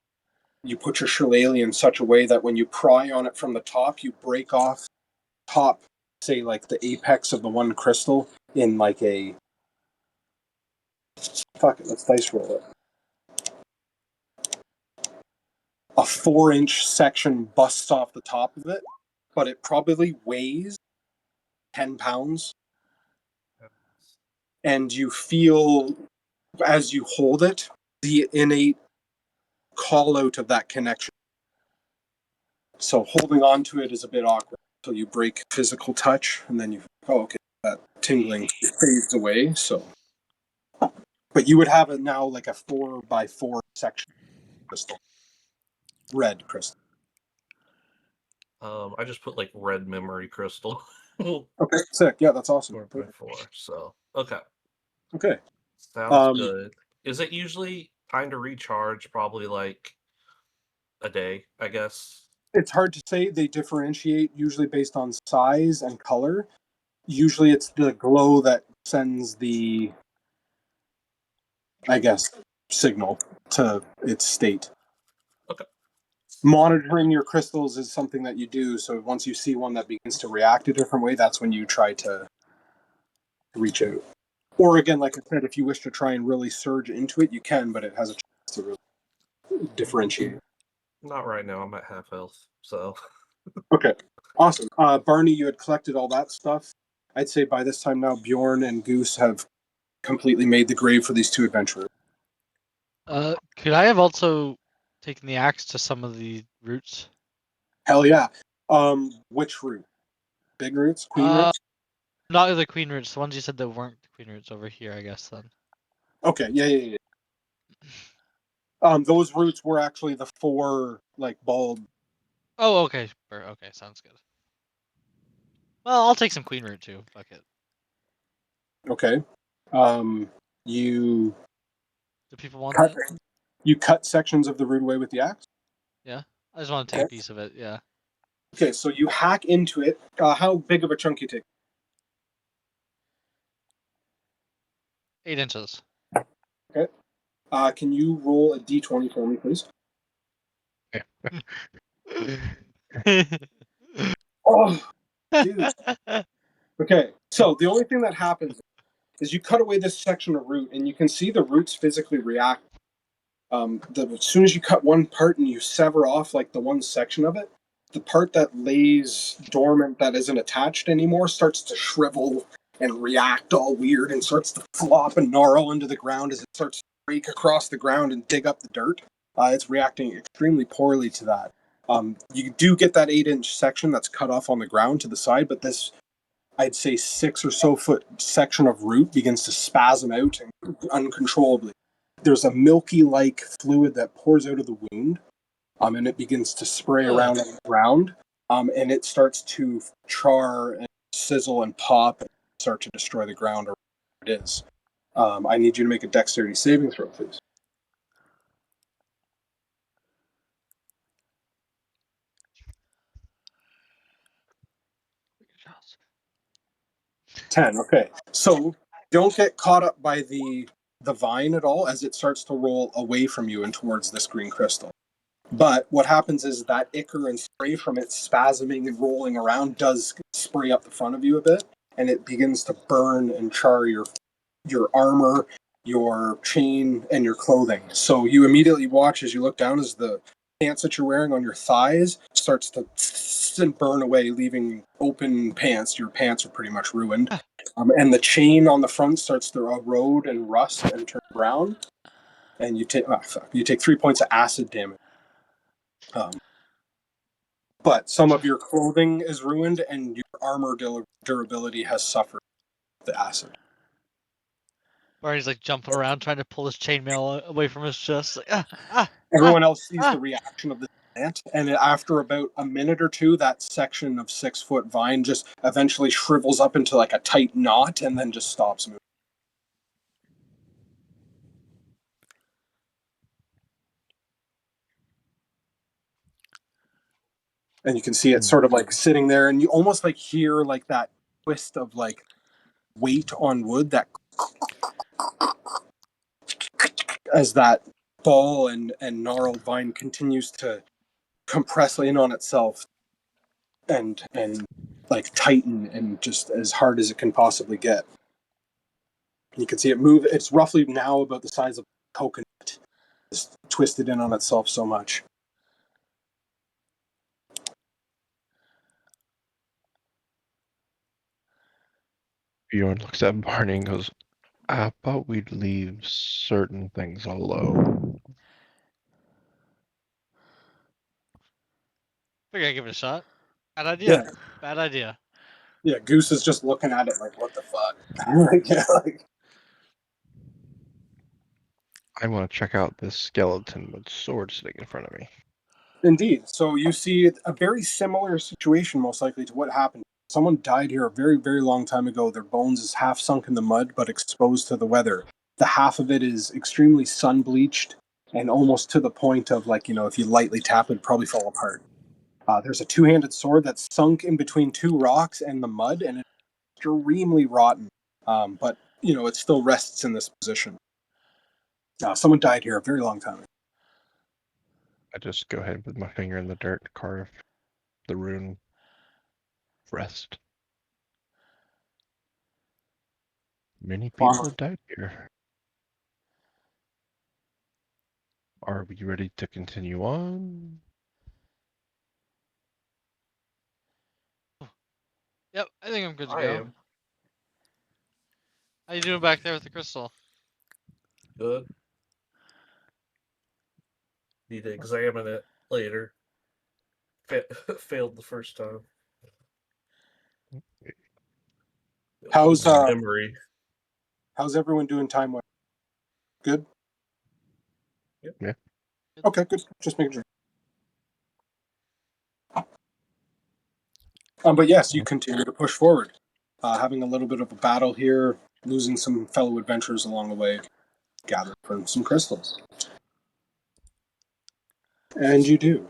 you put your shillelagh in such a way that when you pry on it from the top, you break off top, say like the apex of the one crystal in like a fuck it, let's dice roll it. A 4-inch section busts off the top of it, but it probably weighs 10 pounds. And you feel as you hold it the innate call out of that connection. So holding on to it is a bit awkward until you break physical touch, and then okay, that tingling fades away. So, but you would have it now like a 4x4 section crystal, red crystal. I just put like red memory crystal. Okay, sick. Yeah, that's awesome. 4x4. So okay, Okay. sounds good. Is it usually time to recharge? Probably like a day, I guess. It's hard to say. They differentiate usually based on size and color. Usually it's the glow that sends the, I guess, signal to its state. Okay. Monitoring your crystals is something that you do, so once you see one that begins to react a different way, that's when you try to reach out. Or again, like I said, if you wish to try and really surge into it, you can, but it has a chance to really differentiate. Not right now. I'm at half health, so. Okay, awesome. Barney, you had collected all that stuff. I'd say by this time now, Bjorn and Goose have completely made the grave for these two adventurers. Could I have also taken the axe to some of the roots? Hell yeah. Which root? Big roots? Queen roots? Not the queen roots. The ones you said that weren't the queen roots over here, I guess then. Okay, yeah. Those roots were actually the four like bald. Oh, okay. Okay, sounds good. Well, I'll take some queen root too. Fuck it. Okay. You Do people want cut that? you cut sections of the root away with the axe. Yeah. I just want to take a piece of it. Yeah. Okay, so you hack into it. How big of a chunk you take? 8 inches. Okay. Can you roll a d20 for me, please? Oh, dude. Okay, so the only thing that happens is you cut away this section of root, and you can see the roots physically react. As soon as you cut one part and you sever off like the one section of it, the part that lays dormant that isn't attached anymore starts to shrivel and react all weird and starts to flop and gnarl into the ground as it starts to break across the ground and dig up the dirt. It's reacting extremely poorly to that. You do get that 8-inch section that's cut off on the ground to the side, but this, I'd say, 6 or so foot section of root begins to spasm out uncontrollably. There's a milky like fluid that pours out of the wound, and it begins to spray around on the ground, and it starts to char and sizzle and pop and start to destroy the ground or whatever it is. I need you to make a dexterity saving throw, please. Shots. 10. Okay, so don't get caught up by the vine at all as it starts to roll away from you and towards this green crystal. But what happens is that ichor and spray from it spasming and rolling around does spray up the front of you a bit, and it begins to burn and char your armor, your chain, and your clothing. So you immediately watch as you look down as the pants that you're wearing on your thighs starts to burn away, leaving open pants. Your pants are pretty much ruined. And the chain on the front starts to erode and rust and turn brown. And you take 3 points of acid damage. But some of your clothing is ruined, and your armor durability has suffered the acid. Barney's like jumping around trying to pull his chainmail away from his chest. Like, Everyone else sees the reaction of the plant, and after about a minute or two, that section of 6-foot vine just eventually shrivels up into like a tight knot, and then just stops moving. And you can see it sort of like sitting there, and you almost like hear like that twist of like weight on wood that as that ball and gnarled vine continues to compress in on itself and like tighten and just as hard as it can possibly get. You can see it move. It's roughly now about the size of a coconut. It's twisted in on itself so much. Bjorn looks at Barney and goes, I thought we'd leave certain things alone. Figure I'd give it a shot. Bad idea. Yeah. Bad idea. Yeah, Goose is just looking at it like, what the fuck? like, I want to check out this skeleton with sword sitting in front of me. Indeed. So you see a very similar situation, most likely, to what happened. Someone died here a very, very long time ago. Their bones is half sunk in the mud, but exposed to the weather. The half of it is extremely sun bleached and almost to the point of, like, if you lightly tap it, it'd probably fall apart. There's a two-handed sword that's sunk in between two rocks and the mud, and it's extremely rotten. but it still rests in this position. Someone died here a very long time ago. I just go ahead with my finger in the dirt, carve the rune rest. Many people have died here. Are we ready to continue on? Yep, I think I'm good to I go. am How you doing back there with the crystal? good. Need to examine it later. Failed the first time. How's memory? How's everyone doing time-wise? Good? Yep. Yeah. Okay, good. Just making sure. But yes, you continue to push forward, having a little bit of a battle here, losing some fellow adventurers along the way, gathering from some crystals. And you do.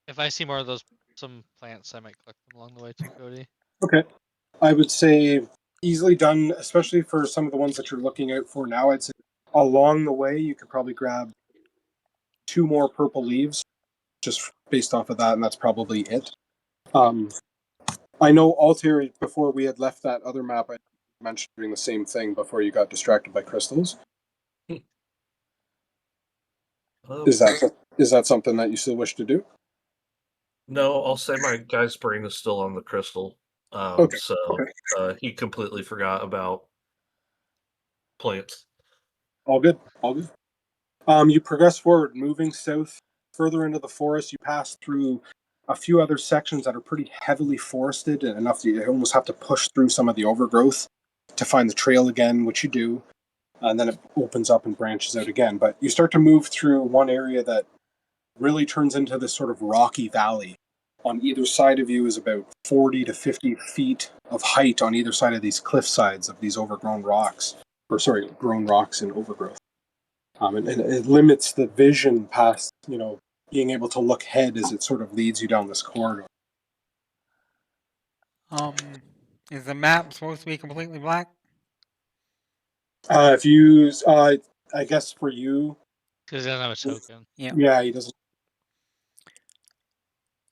If I see more of some plants, I might collect them along the way too, Cody. Okay. I would say easily done, especially for some of the ones that you're looking out for now. I'd say along the way, you could probably grab 2 more purple leaves, just based off of that, and that's probably it. I know Altair, before we had left that other map, I mentioned doing the same thing before you got distracted by crystals. Is that something that you still wish to do? No, I'll say my guy's brain is still on the crystal. Okay. So he completely forgot about plants. All good. All good. You progress forward, moving south further into the forest. You pass through a few other sections that are pretty heavily forested, enough that you almost have to push through some of the overgrowth to find the trail again, which you do. And then it opens up and branches out again. But you start to move through one area that really turns into this sort of rocky valley. On either side of you is about 40 to 50 feet of height on either side of these cliff sides of these overgrown rocks, grown rocks and overgrowth. And it limits the vision past, being able to look ahead as it sort of leads you down this corridor. Is the map supposed to be completely black? If you, I guess for you, Because he doesn't have a token. yeah, he doesn't.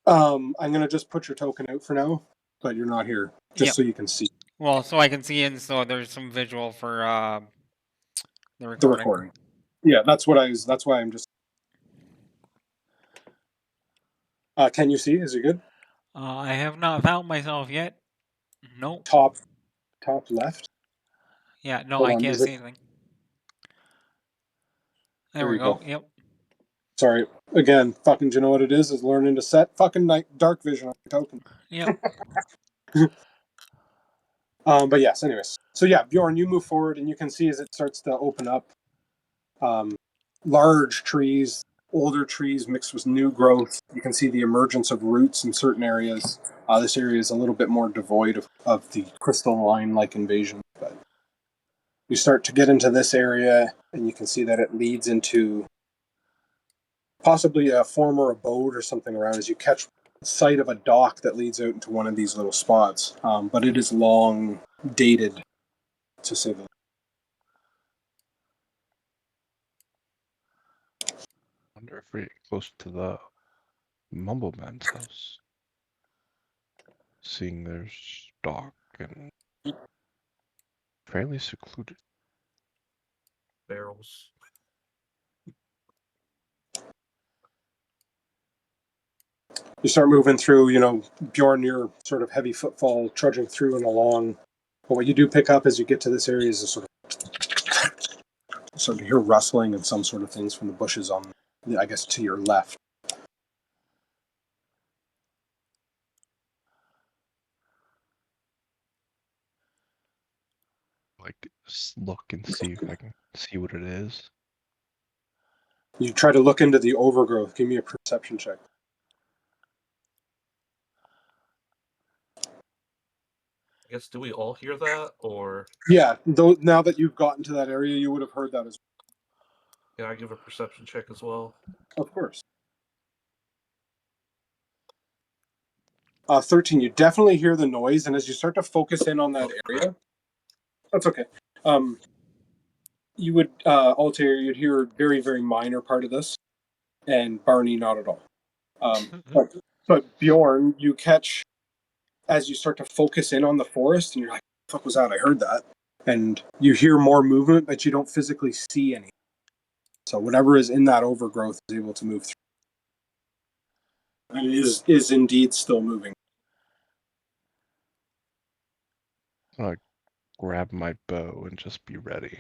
I'm gonna just put your token out for now, but you're not here, just so you can see. Well, so I can see it, so there's some visual for the recording. The recording. Yeah, that's why I'm just. Can you see? Is it good? I have not found myself yet. Nope. Top left. Yeah, no, Hold I on, can't see anything. There we you go. go. Yep. Sorry. Again, fucking, do you know what it is? Is learning to set fucking dark vision on your token. Yep. But yes, anyways. So yeah, Bjorn, you move forward and you can see as it starts to open up, large trees, older trees mixed with new growth. You can see the emergence of roots in certain areas. This area is a little bit more devoid of the crystalline-like invasion. But you start to get into this area and you can see that it leads into possibly a former abode or something around as you catch sight of a dock that leads out into one of these little spots. But it is long dated, to say the least. I wonder if we're close to the Mumbleman's house. Seeing there's dock and fairly secluded. Barrels. You start moving through, Bjorn, your sort of heavy footfall trudging through and along. But what you do pick up as you get to this area is a sort of hear rustling and some sort of things from the bushes on, I guess, to your left. Like, look and see if I can see what it is. You try to look into the overgrowth. Give me a perception check. I guess, do we all hear that, or Yeah, though now that you've gotten to that area, you would have heard that as well. can I give a perception check as well? Of course. 13. You definitely hear the noise, and as you start to focus in on that area, that's okay. You would Altair, you'd hear a very, very minor part of this, and Barney not at all. But Bjorn, you catch as you start to focus in on the forest, and you're like, "What the fuck was that? I heard that." And you hear more movement, but you don't physically see any. So whatever is in that overgrowth is able to move through. And it is indeed still moving. I'm gonna grab my bow and just be ready.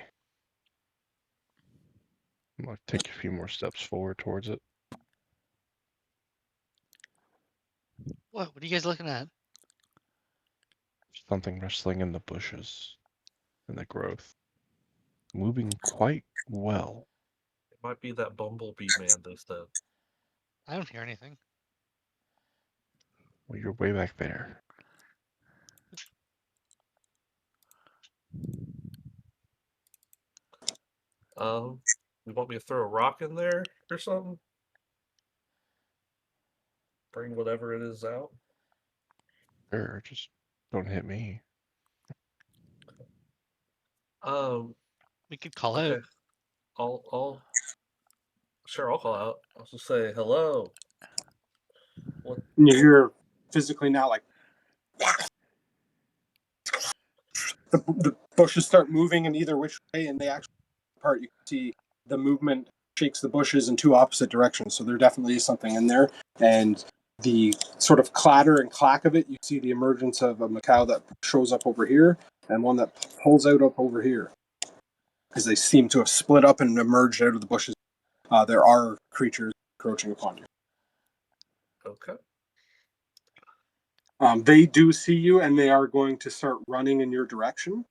I'm gonna take a few more steps forward towards it. What are you guys looking at? Something rustling in the bushes, in the growth. Moving quite well. It might be that bumblebee man they said. I don't hear anything. Well, you're way back there. You want me to throw a rock in there or something? Bring whatever it is out? Sure, just don't hit me. We could call Okay. out. I'll call out. I'll just say hello. What? And you hear physically now, like, the bushes start moving in either which way, and they actually part. You can see the movement shakes the bushes in two opposite directions. So there definitely is something in there. And the sort of clatter and clack of it, you see the emergence of a macaw that shows up over here and one that pulls out up over here. Because they seem to have split up and emerged out of the bushes. There are creatures encroaching upon you. Okay. They do see you, and they are going to start running in your direction.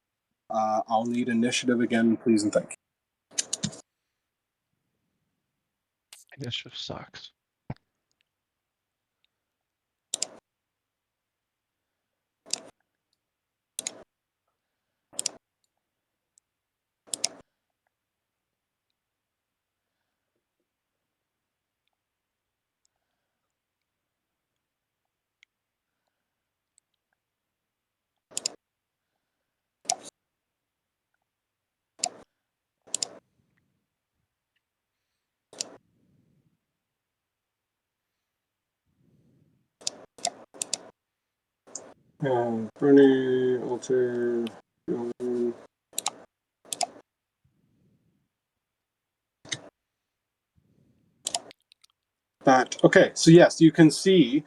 I'll need initiative again, please and thank you. Initiative sucks. Bernie, Alter. That okay. So yes, you can see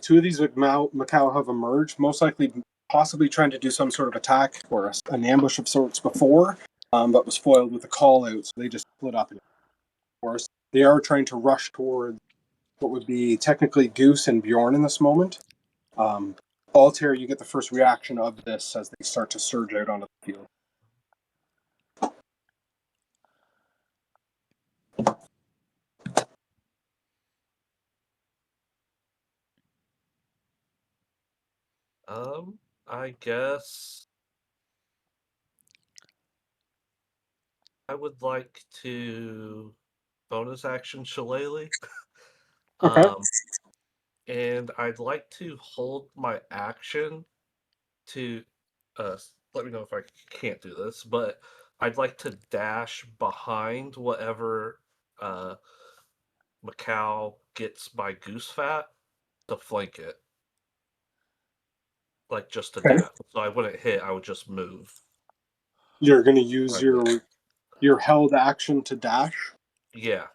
two of these Macau have emerged, most likely, possibly trying to do some sort of attack or an ambush of sorts before, but was foiled with a call out. So they just split up. Of course, they are trying to rush toward what would be technically Goose and Bjorn in this moment. Altair, you get the first reaction of this as they start to surge out onto the field. I guess I would like to bonus action Shillelagh. Okay. And I'd like to hold my action to let me know if I can't do this, but I'd like to dash behind whatever Macau gets by Goose Fat to flank it. Like just to Okay. dash. So I wouldn't hit, I would just move. You're going to use Like this. your held action to dash. Yeah.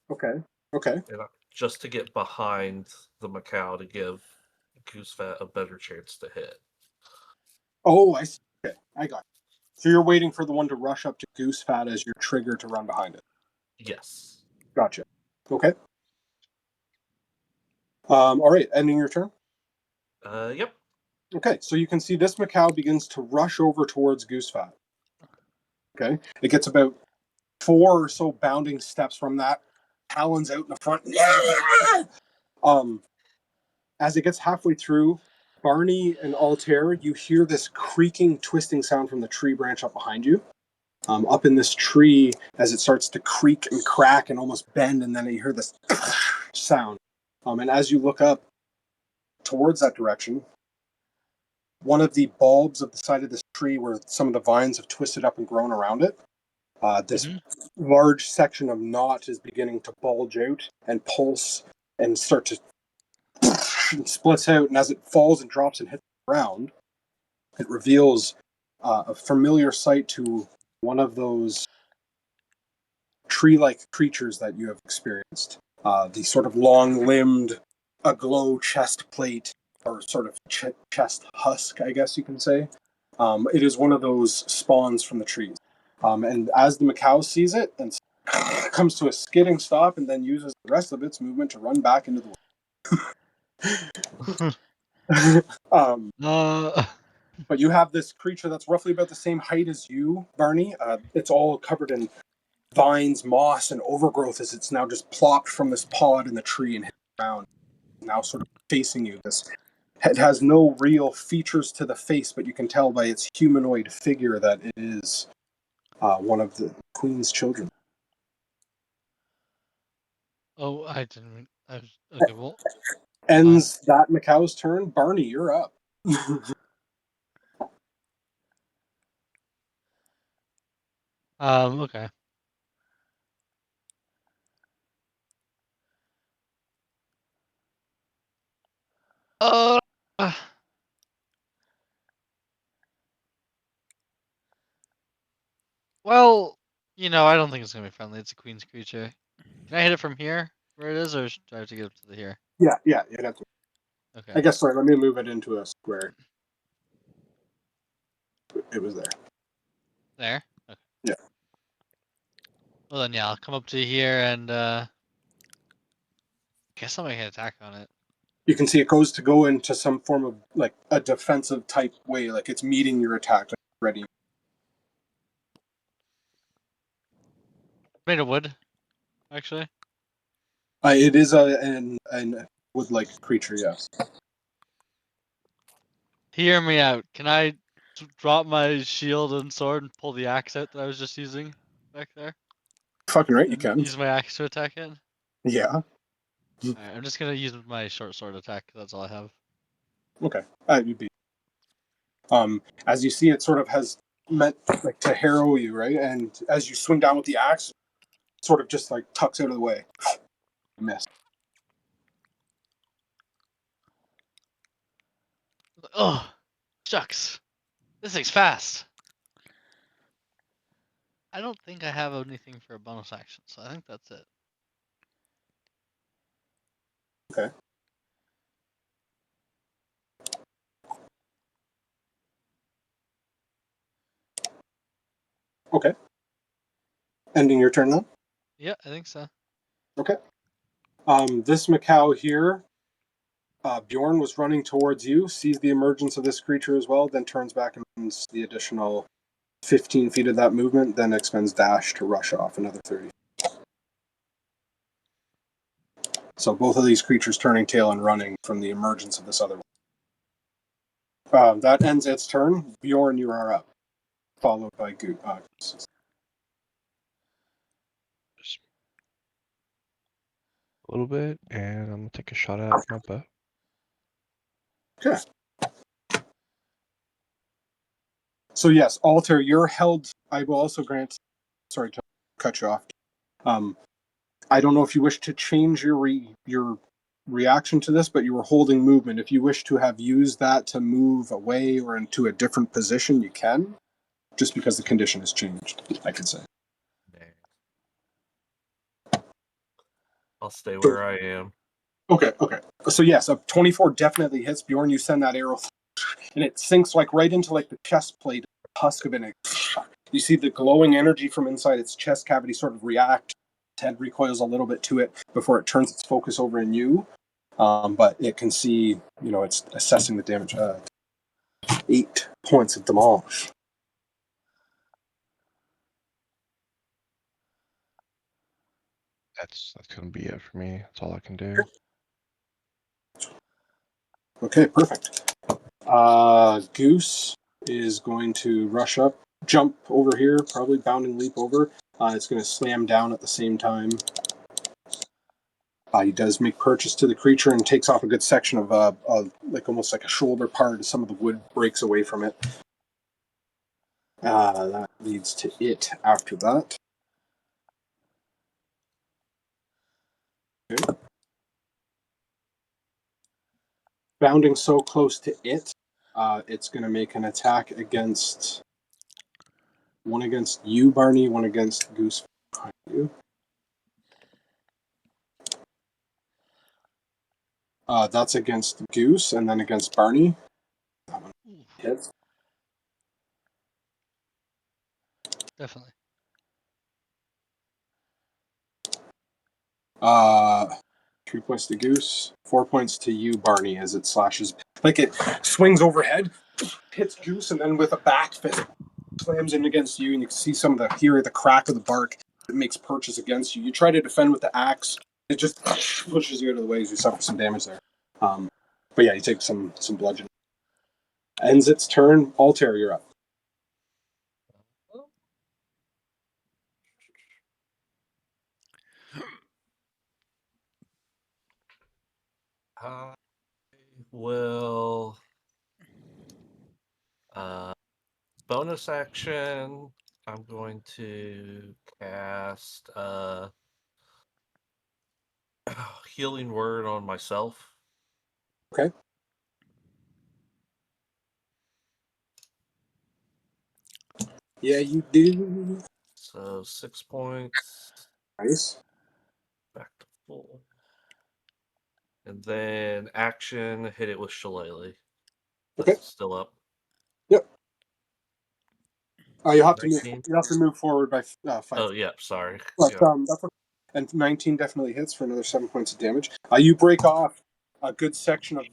Okay. Okay. And just to get behind the Macau to give Goose Fat a better chance to hit. Oh, I see. Okay, I got it. So you're waiting for the one to rush up to Goose Fat as your trigger to run behind it. Yes. Gotcha. Okay. All right, ending your turn. Yep. Okay, so you can see this Macau begins to rush over towards Goose Fat. Okay, it gets about 4 or so bounding steps from that, talons out in the front. As it gets halfway through, Barney and Altair, you hear this creaking, twisting sound from the tree branch up behind you. Up in this tree, as it starts to creak and crack and almost bend, and then you hear this sound. And as you look up, towards that direction. One of the bulbs of the side of this tree where some of the vines have twisted up and grown around it, this large section of knot is beginning to bulge out and pulse and start to splits out, and as it falls and drops and hits the ground, it reveals a familiar sight to one of those tree-like creatures that you have experienced. The sort of long-limbed, aglow chest plate, or sort of chest husk, I guess you can say. It is one of those spawns from the trees. And as the Macau sees it, and comes to a skidding stop, and then uses the rest of its movement to run back into the but you have this creature that's roughly about the same height as you, Barney. It's all covered in vines, moss, and overgrowth as it's now just plopped from this pod in the tree and hit the ground. Now sort of facing you. It has no real features to the face, but you can tell by its humanoid figure that it is one of the Queen's children. Oh, I didn't. Okay, well. Ends that Macau's turn. Barney, you're up. Okay. Uh, well, I don't think it's gonna be friendly. It's a queen's creature. Can I hit it from here, where it is, or do I have to get up to here? Yeah, you'd have to. Okay. I guess, sorry, let me move it into a square. It was there. There? Okay. Yeah. Well then, yeah, I'll come up to here and, guess I'll make an attack on it. You can see it goes to go into some form of, like, a defensive type way, like it's meeting your attack, like, ready. Made of wood, actually. It is an wood-like creature, yes. Hear me out. Can I drop my shield and sword and pull the axe out that I was just using back there? Fucking right, you And can. use my axe to attack it? Yeah. Alright, I'm just gonna use my short sword attack. That's all I have. Okay. You'd be. As you see, it sort of has meant like to harrow you, right? And as you swing down with the axe, sort of just like tucks out of the way. Miss. Oh, shucks. This thing's fast. I don't think I have anything for a bonus action, so I think that's it. Okay. Okay. Ending your turn then? Yeah, I think so. Okay. This Macau here, Bjorn was running towards you, sees the emergence of this creature as well, then turns back and runs the additional 15 feet of that movement, then expends dash to rush off another 30. So both of these creatures turning tail and running from the emergence of this other one. That ends its turn. Bjorn, you are up, followed by Goose. Just a little bit, and I'm gonna take a shot at my bow. Okay. So yes, Alter, you're held. I will also grant. Sorry to cut you off. I don't know if you wish to change your reaction to this, but you were holding movement. If you wish to have used that to move away or into a different position, you can. Just because the condition has changed, I could say. I'll stay where I am. Okay. So yes, a 24 definitely hits. Bjorn, you send that arrow, and it sinks like right into like the chest plate, husk of it. You see the glowing energy from inside its chest cavity sort of react. Its head recoils a little bit to it before it turns its focus over in you. But it can see, it's assessing the damage. 8 points of demolish. That's gonna be it for me. That's all I can do. Okay, perfect. Goose is going to rush up, jump over here, probably bounding leap over. It's going to slam down at the same time. He does make purchase to the creature and takes off a good section of like almost like a shoulder part. Some of the wood breaks away from it. That leads to it after that. Okay. Bounding so close to it, it's going to make an attack against one against you, Barney, one against Goose behind you. That's against Goose, and then against Barney. That one hits. Definitely. 3 points to Goose, 4 points to you, Barney, as it slashes. Like it swings overhead, hits Goose, and then with a back fist slams in against you, and you can see some of the crack of the bark that makes purchase against you. You try to defend with the axe, it just pushes you out of the way as you suffer some damage there. But yeah, you take some bludgeoning. Ends its turn. Altair, you're up. I will bonus action. I'm going to cast healing word on myself. Okay. Yeah, you do. So 6 points. Nice. Back to full. And then action, hit it with Shillelagh. That's Okay. still up. Yep. You have 19? to move forward by 5. Oh, yeah, sorry. But Yeah. that's okay. And 19 definitely hits for another 7 points of damage. You break off a good section of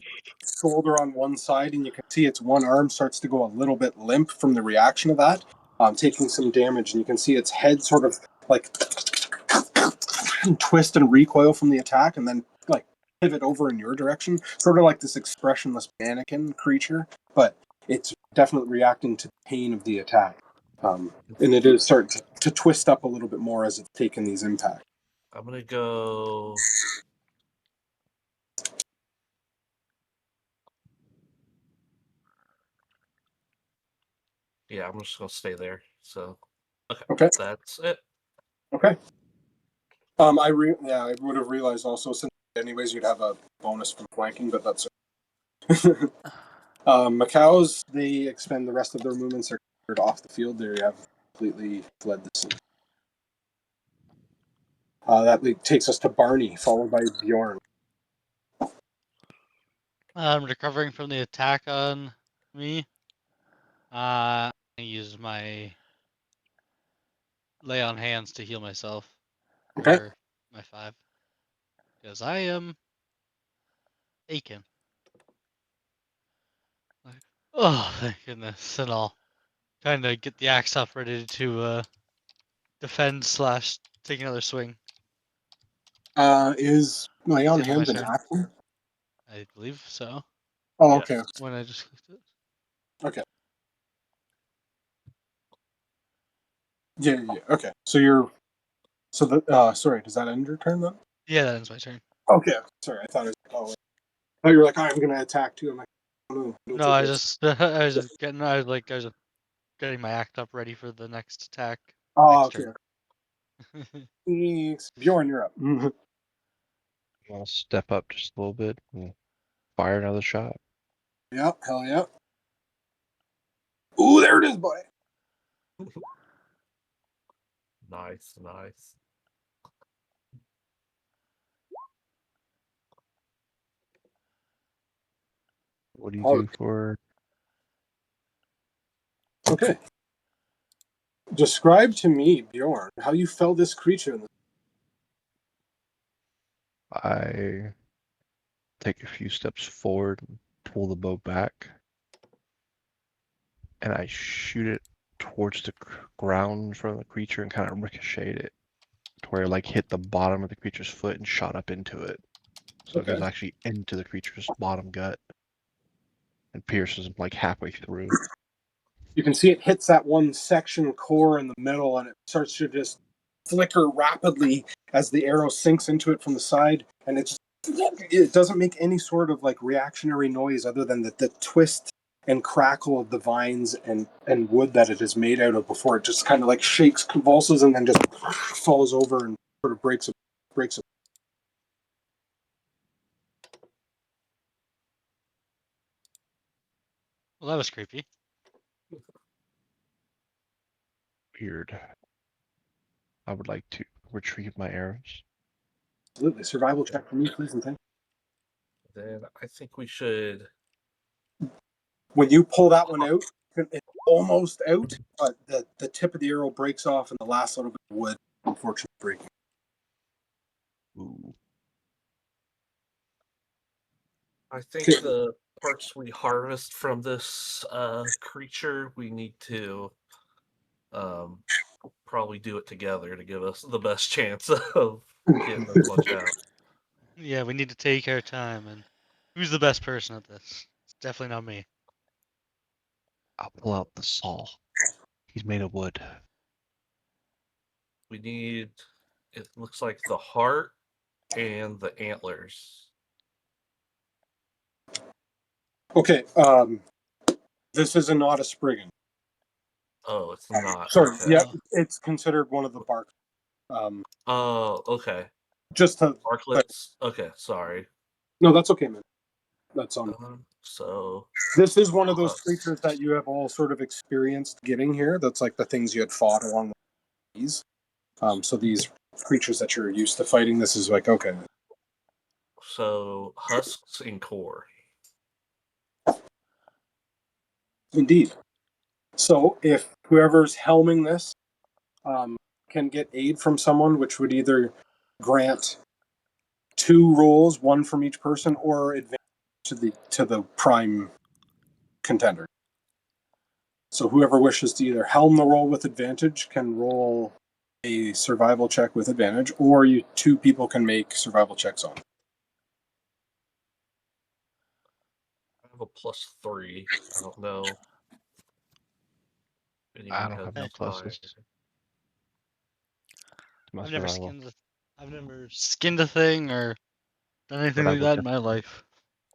shoulder on one side, and you can see its one arm starts to go a little bit limp from the reaction of that, taking some damage. And you can see its head sort of like twist and recoil from the attack, and then like pivot over in your direction, sort of like this expressionless mannequin creature. But it's definitely reacting to the pain of the attack. And it is starting to twist up a little bit more as it's taken these impacts. I'm going to go. Yeah, I'm just going to stay there. So, Okay. That's it. Okay. I would have realized also, since anyways you'd have a bonus from flanking, but that's it. Macaws, they expend the rest of their movements. They're cleared off the field. They have completely fled the scene. That takes us to Barney, followed by Bjorn. I'm recovering from the attack on me. I use my lay on hands to heal myself Okay. for my 5 because I am aching. Like, oh, thank goodness, and I'll kind of get the axe up ready to defend slash take another swing. Is lay on See if my hands an turn. action? I believe so. Oh, Yes. okay. When I just clicked it. Okay. Yeah. Okay. So you're. So the. Sorry. Does that end your turn then? Yeah, that ends my turn. Okay. Sorry. I thought it was. Oh, you were like, I'm going to attack too. I'm like, oh, no. No, I just I was just getting I was just getting my act up ready for the next attack. Oh, Next okay. turn. Thanks. Bjorn, you're up. I'll step up just a little bit and fire another shot. Yeah. Hell yeah. Ooh, there it is, boy. Nice. What do you Oh. do for? Okay. Describe to me, Bjorn, how you fell this creature in the. I take a few steps forward and pull the bow back, and I shoot it towards the ground from the creature and kind of ricochet it to where it like hit the bottom of the creature's foot and shot up into it. So it Okay. goes actually into the creature's bottom gut and pierces him like halfway through. You can see it hits that one section core in the middle, and it starts to just flicker rapidly as the arrow sinks into it from the side, and it doesn't make any sort of like reactionary noise other than the twist and crackle of the vines and wood that it is made out of before it just kind of like shakes, convulses, and then just falls over and sort of breaks. Well, that was creepy. Weird. I would like to retrieve my arrows. Absolutely. Survival check for me, please, and thank you. Then I think we should. When you pull that one out, it's almost out, but the tip of the arrow breaks off and the last little bit of wood, unfortunately, breaking. Ooh. I think Okay. the parts we harvest from this creature, we need to probably do it together to give us the best chance of getting as much out. Yeah, we need to take our time. And who's the best person at this? It's definitely not me. I'll pull out the saw. He's made of wood. We need, it looks like the heart and the antlers. Okay. This is not a Spriggan. Oh, it's not. Sorry. Okay. Yeah, it's considered one of the bark. Oh, okay. Just to. Arklets. Okay, sorry. No, that's okay, man. That's on. So This is one of those Husk. creatures that you have all sort of experienced getting here. That's like the things you had fought along with these. So these creatures that you're used to fighting, this is like, okay. So husks and core. Indeed. So if whoever's helming this can get aid from someone, which would either grant 2 rolls, 1 from each person, or advantage to the prime contender. So whoever wishes to either helm the roll with advantage can roll a survival check with advantage, or 2 people can make survival checks on. I have a +3. I don't know. If I anyone don't has have no Hey. pluses to my I've never survival. I've never skinned a thing or done anything But I like would that in my life.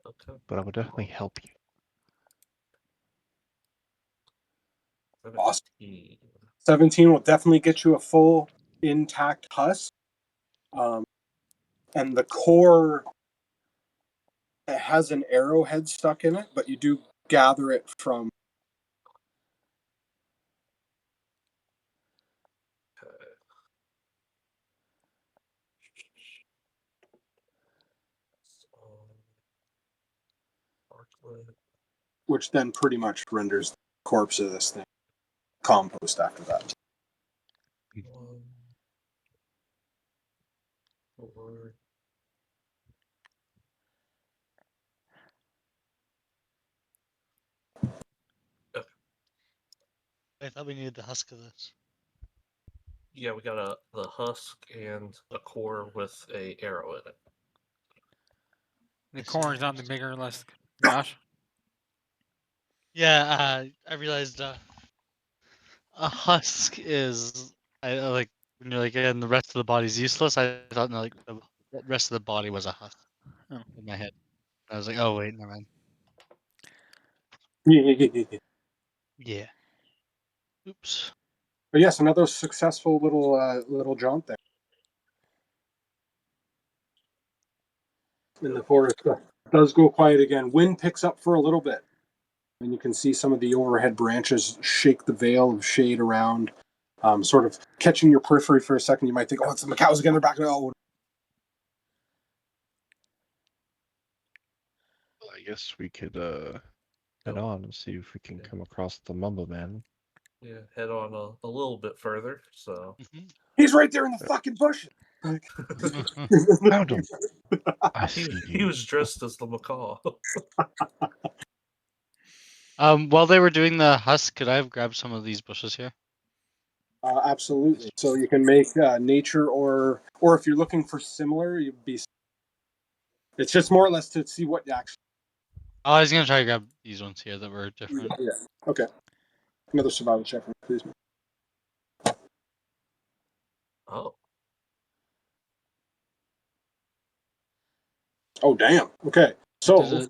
Okay. But I would definitely help you. 17. 17 will definitely get you a full intact husk. And the core, it has an arrowhead stuck in it, but you do gather it from. Okay. So, Arclet. Which then pretty much renders the corpse of this thing compost after that. 1, 4. Okay. I thought we needed the husk of this. Yeah, we got the husk and a core with a arrow in it. The core is on the bigger list. Josh? Yeah, I realized a husk is I like when you're like, and the rest of the body's useless. I thought no, like the rest of the body was a husk Oh. in my head. I was like, oh wait, never mind. But Yeah. Oops. yes, another successful little jaunt there in the forest. Does go quiet again. Wind picks up for a little bit, and you can see some of the overhead branches shake the veil of shade around, sort of catching your periphery for a second. You might think, "Oh, it's the macaws again. They're back." Oh, I guess we could head Oh, on and see if we can yeah. come across the Mumbleman. Yeah, head on a little bit further. So he's right there in the fucking bushes. Found him. I he see he you. was dressed as the macaw. While they were doing the husk, could I have grabbed some of these bushes here? Absolutely. So you can make nature, or if you're looking for similar, you'd be. It's just more or less to see what you actually. Oh, I was gonna try to grab these ones here that were different. Yeah. Okay. Another survival check, please. Oh, Oh, damn. Okay. What did So it?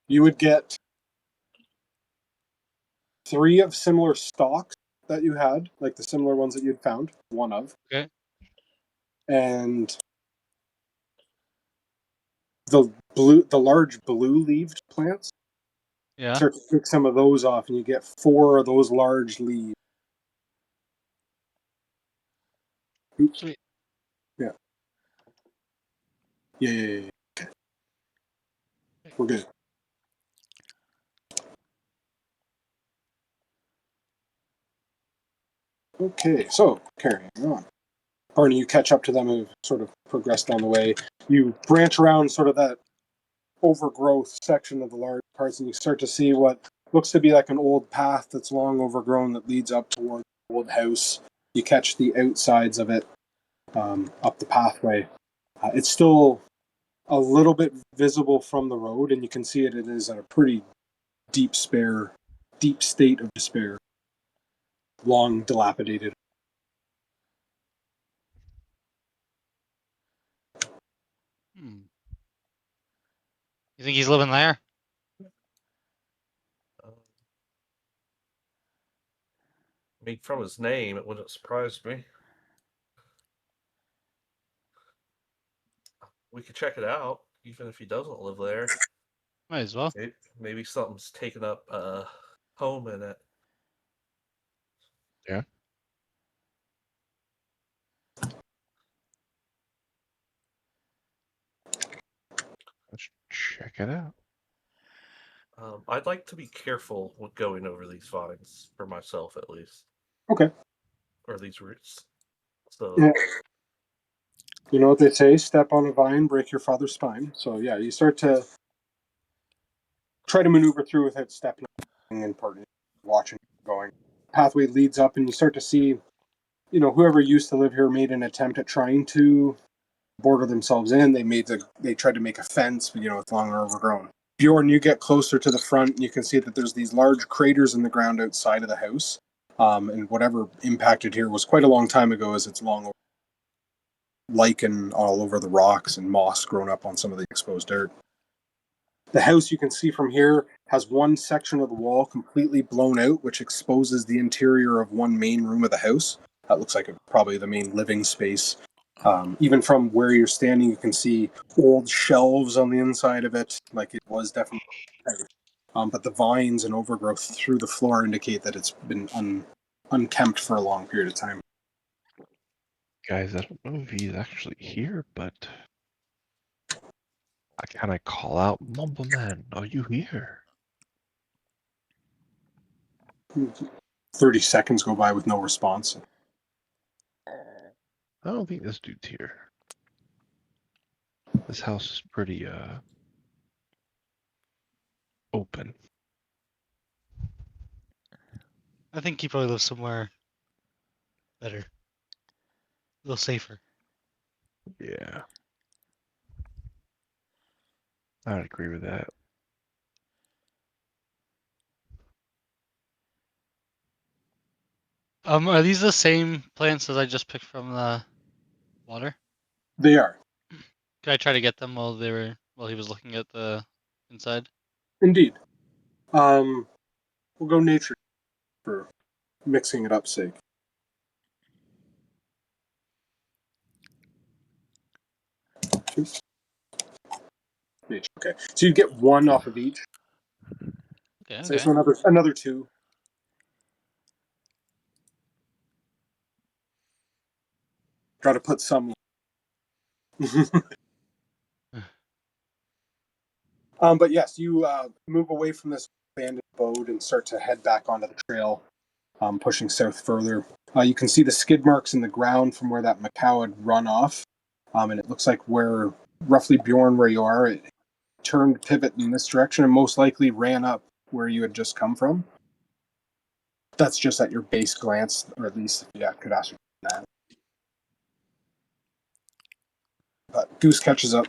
you would get 3 of similar stocks that you had, like the similar ones that you'd found, one of. Okay. And the large blue-leaved plants, Yeah. start to pick some of those off, and you get 4 of those large leaves. Sweet. Yeah. Yeah. We're good. Okay, so carrying on. Barney, you catch up to them and sort of progress down the way. You branch around sort of that overgrowth section of the large parts, and you start to see what looks to be like an old path that's long overgrown that leads up toward the old house. You catch the outsides of it up the pathway. It's still a little bit visible from the road, and you can see it is in a pretty deep state of despair. Long dilapidated. Hmm. You think he's living there? I mean, from his name, it wouldn't surprise me. We could check it out, even if he doesn't live there. Might as well. Maybe something's taken up home in it. Yeah. Let's check it out. I'd like to be careful with going over these vines, for myself at least. Okay. Or these roots. So, Yeah. You know what they say, step on a vine, break your father's spine. So yeah, you start to try to maneuver through without stepping and partly watching going. Pathway leads up and you start to see, whoever used to live here made an attempt at trying to border themselves in. They tried to make a fence, but it's long overgrown. Bjorn, you get closer to the front and you can see that there's these large craters in the ground outside of the house. And whatever impacted here was quite a long time ago, as it's long lichen all over the rocks and moss grown up on some of the exposed dirt. The house, you can see from here, has one section of the wall completely blown out, which exposes the interior of one main room of the house. That looks like probably the main living space. Even from where you're standing, you can see old shelves on the inside of it, like it was definitely. But the vines and overgrowth through the floor indicate that it's been unkempt for a long period of time. Guys, I don't know if he's actually here, but can I call out, Mumbleman, are you here? 30 seconds go by with no response. I don't think this dude's here. This house is pretty open. I think he probably lives somewhere better, a little safer. Yeah. I'd agree with that. Are these the same plants as I just picked from the water? They are. Could I try to get them while he was looking at the inside? Indeed. We'll go nature for mixing it up sake. Nature. Okay. So you get 1 off of each. Okay, So okay. another 2. Got to put some. But yes, you move away from this abandoned boat and start to head back onto the trail, pushing south further. You can see the skid marks in the ground from where that Macau had run off, and it looks like roughly Bjorn, where you are, it turned pivot in this direction and most likely ran up where you had just come from. That's just at your base glance, or at least could ascertain that. But Goose catches up.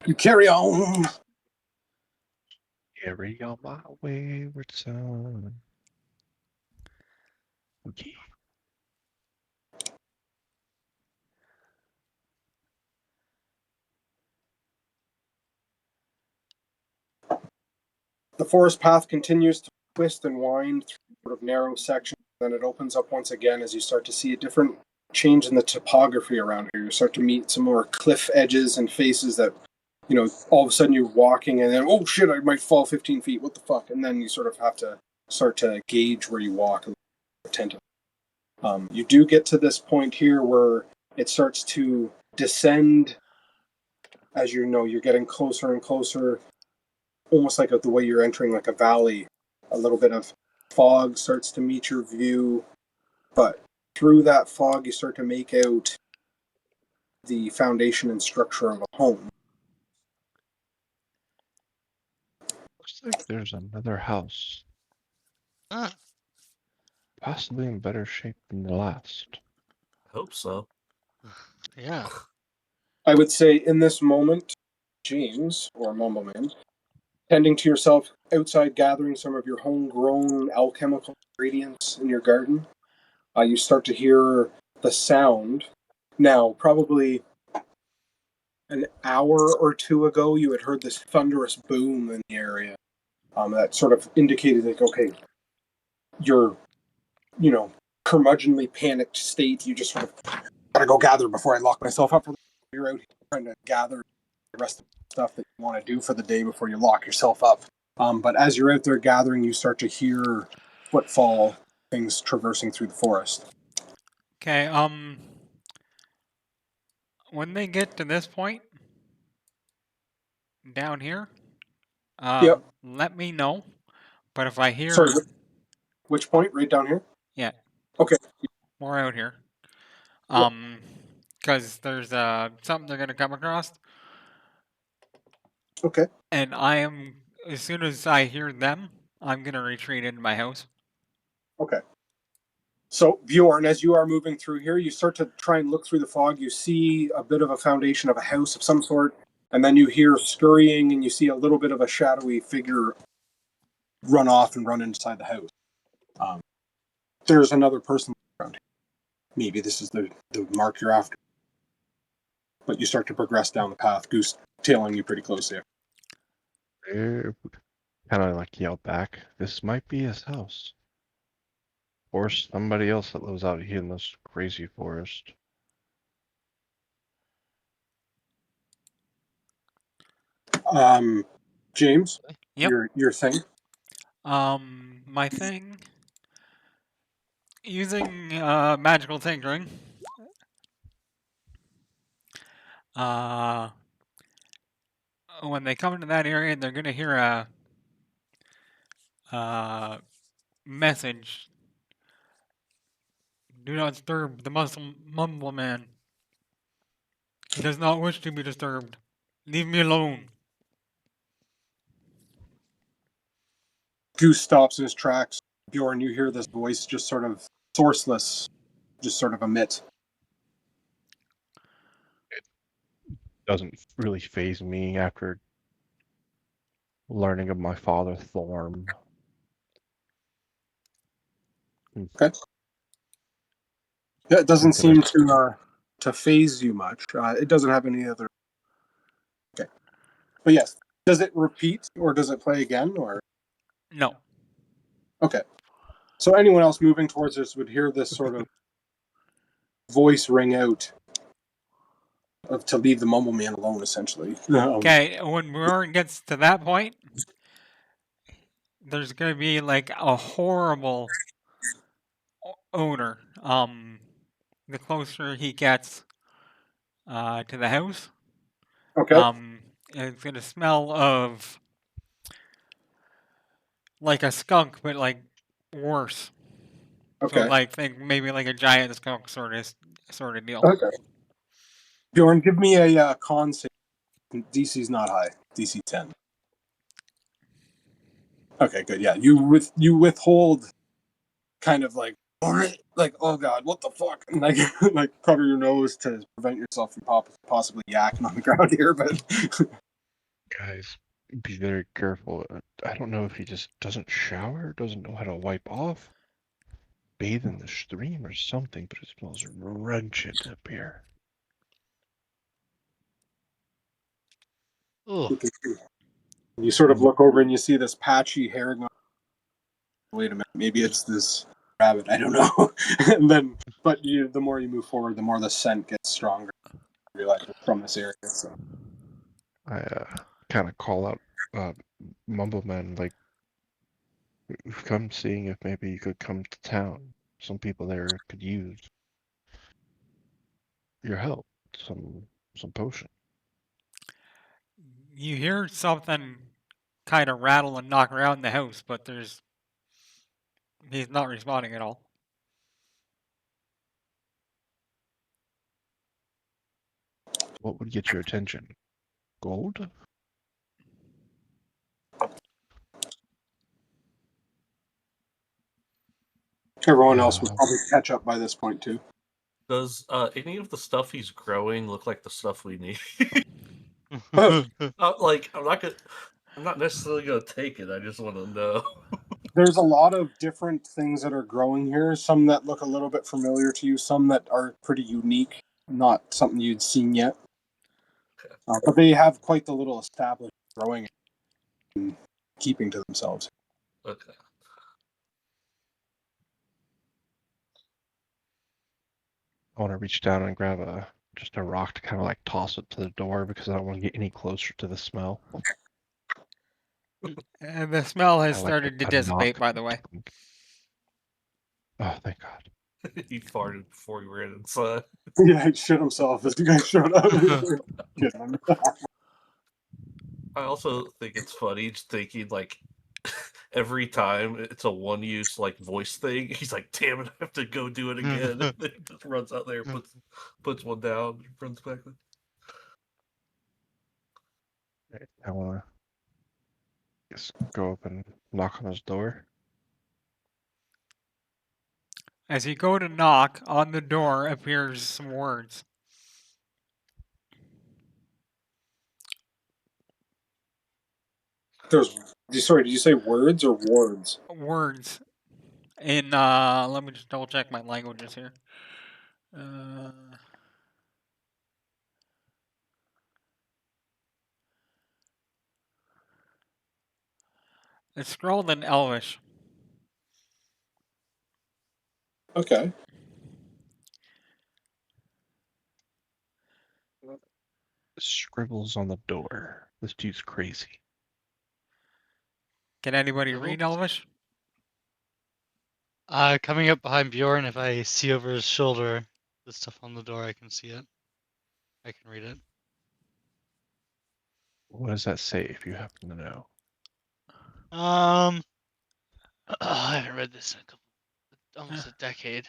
You carry on. Carry on my wayward son. Yeah. The forest path continues to twist and wind through sort of narrow sections. Then it opens up once again as you start to see a different change in the topography around here. You start to meet some more cliff edges and faces that, all of a sudden you're walking and then, oh shit, I might fall 15 feet. What the fuck? And then you sort of have to start to gauge where you walk attentively. You do get to this point here where it starts to descend as you're getting closer and closer, almost like the way you're entering like a valley. A little bit of fog starts to meet your view, but through that fog, you start to make out the foundation and structure of a home. Looks like there's another house, Ah, possibly in better shape than the last. I hope so. yeah. I would say in this moment, James, or Mumbleman, tending to yourself outside, gathering some of your homegrown alchemical ingredients in your garden, you start to hear the sound. Now, probably an hour or two ago, you had heard this thunderous boom in the area. That sort of indicated, like, okay, you're, curmudgeonly panicked state. You just sort of gotta go gather before I lock myself up. You're out here trying to gather the rest of the stuff that you want to do for the day before you lock yourself up. But as you're out there gathering, you start to hear footfall things traversing through the forest. Okay, when they get to this point down here, Yep. let me know. But if I hear, Sorry, which point? Right down here? yeah, Okay. more out here, Yep. because there's something they're gonna come across, Okay. and as soon as I hear them, I'm gonna retreat into my house. Okay. So, Bjorn, as you are moving through here, you start to try and look through the fog. You see a bit of a foundation of a house of some sort, and then you hear scurrying and you see a little bit of a shadowy figure run off and run inside the house. There's another person around here. Maybe this is the mark you're after. But you start to progress down the path, Goose tailing you pretty closely. Kind of like yell back, this might be his house. Or somebody else that lives out here in this crazy forest. James, Yep. your thing. My thing, using magical tinkering. When they come into that area, they're gonna hear a message. Do not disturb the Mumbleman. He does not wish to be disturbed. Leave me alone. Goose stops in his tracks. Bjorn, you hear this voice just sort of sourceless, just sort of emit. It doesn't really faze me after learning of my father, Thorm. Okay. Yeah, it doesn't seem to phase you much. It doesn't have any other. Okay, but yes, does it repeat or does it play again or? No. Okay, so anyone else moving towards us would hear this sort of voice ring out to leave the Mumbleman alone, essentially. Okay, when Bjorn gets to that point, there's gonna be like a horrible odor. The closer he gets to the house, Okay. it's gonna smell of like a skunk, but like worse. So Okay. like think maybe like a giant skunk sort of deal. Okay. Bjorn, give me a con save. DC's not high. DC 10. Okay, good. Yeah, you withhold kind of like oh god, what the fuck, and like like cover your nose to prevent yourself from possibly yakking on the ground here. But Guys, be very careful. I don't know if he just doesn't shower, doesn't know how to wipe off, bathe in the stream or something, but it smells wretched up here. Ugh. You sort of look over and you see this patchy hair going. Wait a minute, maybe it's this rabbit. I don't know. And then, but the more you move forward, the more the scent gets stronger. You realize it's from this area. So I kind of call out Mumbleman, like, we've come seeing if maybe you could come to town. Some people there could use your help. Some potion. You hear something kind of rattle and knock around the house, but he's not responding at all. What would get your attention? Gold? everyone else would probably catch up by this point too. Does any of the stuff he's growing look like the stuff we need? Like I'm not necessarily gonna take it. I just want to know. There's a lot of different things that are growing here. Some that look a little bit familiar to you. Some that are pretty unique, not something you'd seen yet. Okay. But they have quite the little established growing and keeping to themselves. Okay. I want to reach down and grab just a rock to kind of like toss it to the door because I don't want to get any closer to the smell. And the smell has I like started to a dissipate, knock. by the way. Oh, thank God. He farted before he ran inside. Yeah, he shit himself as the guy showed up. Kidding him. I also think it's funny just thinking like every time it's a one-use like voice thing. He's like, "Damn it, I have to go do it again." And then he just runs out there, puts one down, runs back. I want to just go up and knock on his door. As you go to knock, on the door appears some words. Sorry, did you say words or wards? Words. In, let me just double check my languages here. It's scrolled in Elvish. Okay. Scribbles on the door. This dude's crazy. Can anybody Scribbled? read Elvish? Coming up behind Bjorn, if I see over his shoulder the stuff on the door, I can see it. I can read it. What does that say if you happen to know? I haven't read this in almost a decade.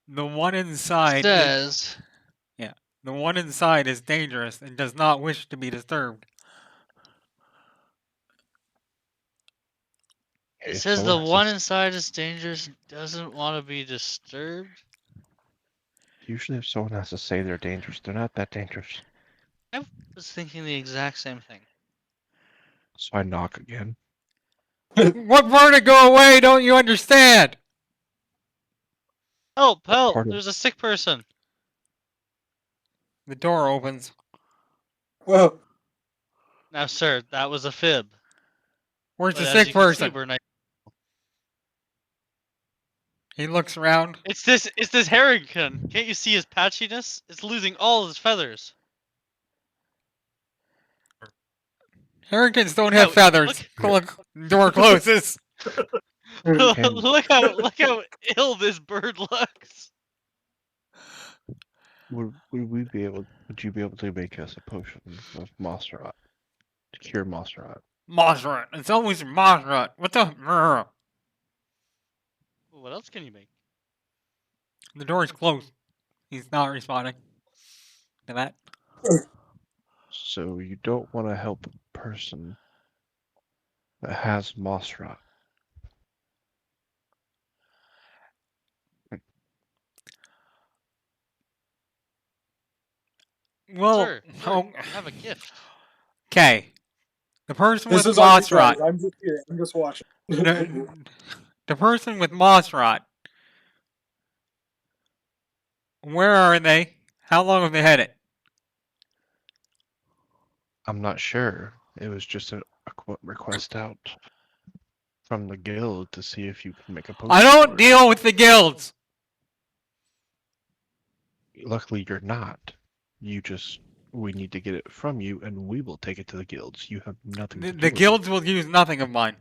The one It inside says, the one inside is dangerous and does not wish to be disturbed. it If says the someone has one to, inside is dangerous and doesn't want to be disturbed. usually if someone has to say they're dangerous, they're not that dangerous. I was thinking the exact same thing. So I knock again. What vertigo away, don't you understand? Help! Help! Part of There's a sick person. The door opens. Well, Now, sir, that was a fib. Where's But the as sick you can see, person? we're not. He looks around. It's this Harrington. Can't you see his patchiness? It's losing all his feathers. Harringtons don't Look have how feathers. Look, door closes. And- look how ill this bird looks. would would you be able to make us a potion of moss rot to cure moss rot? Mossrot. It's always Mossrot. What the? What else can you make? The door is closed. He's not responding to that. So you don't want to help a person that has moss rot. Well, Sir, I have a gift. okay. The person This with is on you moss guys. rot. I'm just here. I'm just watching. The person with moss rot. Where are they? How long have they had it? I'm not sure. It was just a request out from the guild to see if you can make a potion I for don't it. deal with the guilds. Luckily, you're not. We need to get it from you, and we will take it to the guilds. You have nothing to do The with guilds will use nothing of mine.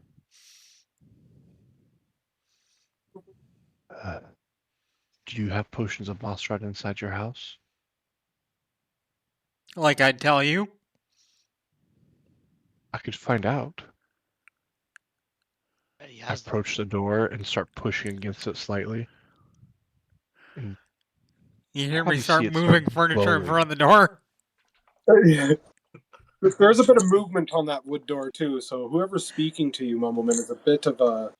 it. Do you have potions of moss rot inside your house? Like I'd tell you. I could find out. Bet he I has them. approach the door and start pushing against it slightly. And You hear me probably see start it start moving furniture in glowing. front of the door? There's a bit of movement on that wood door too, so whoever's speaking to you, Mumbleman, is a bit of a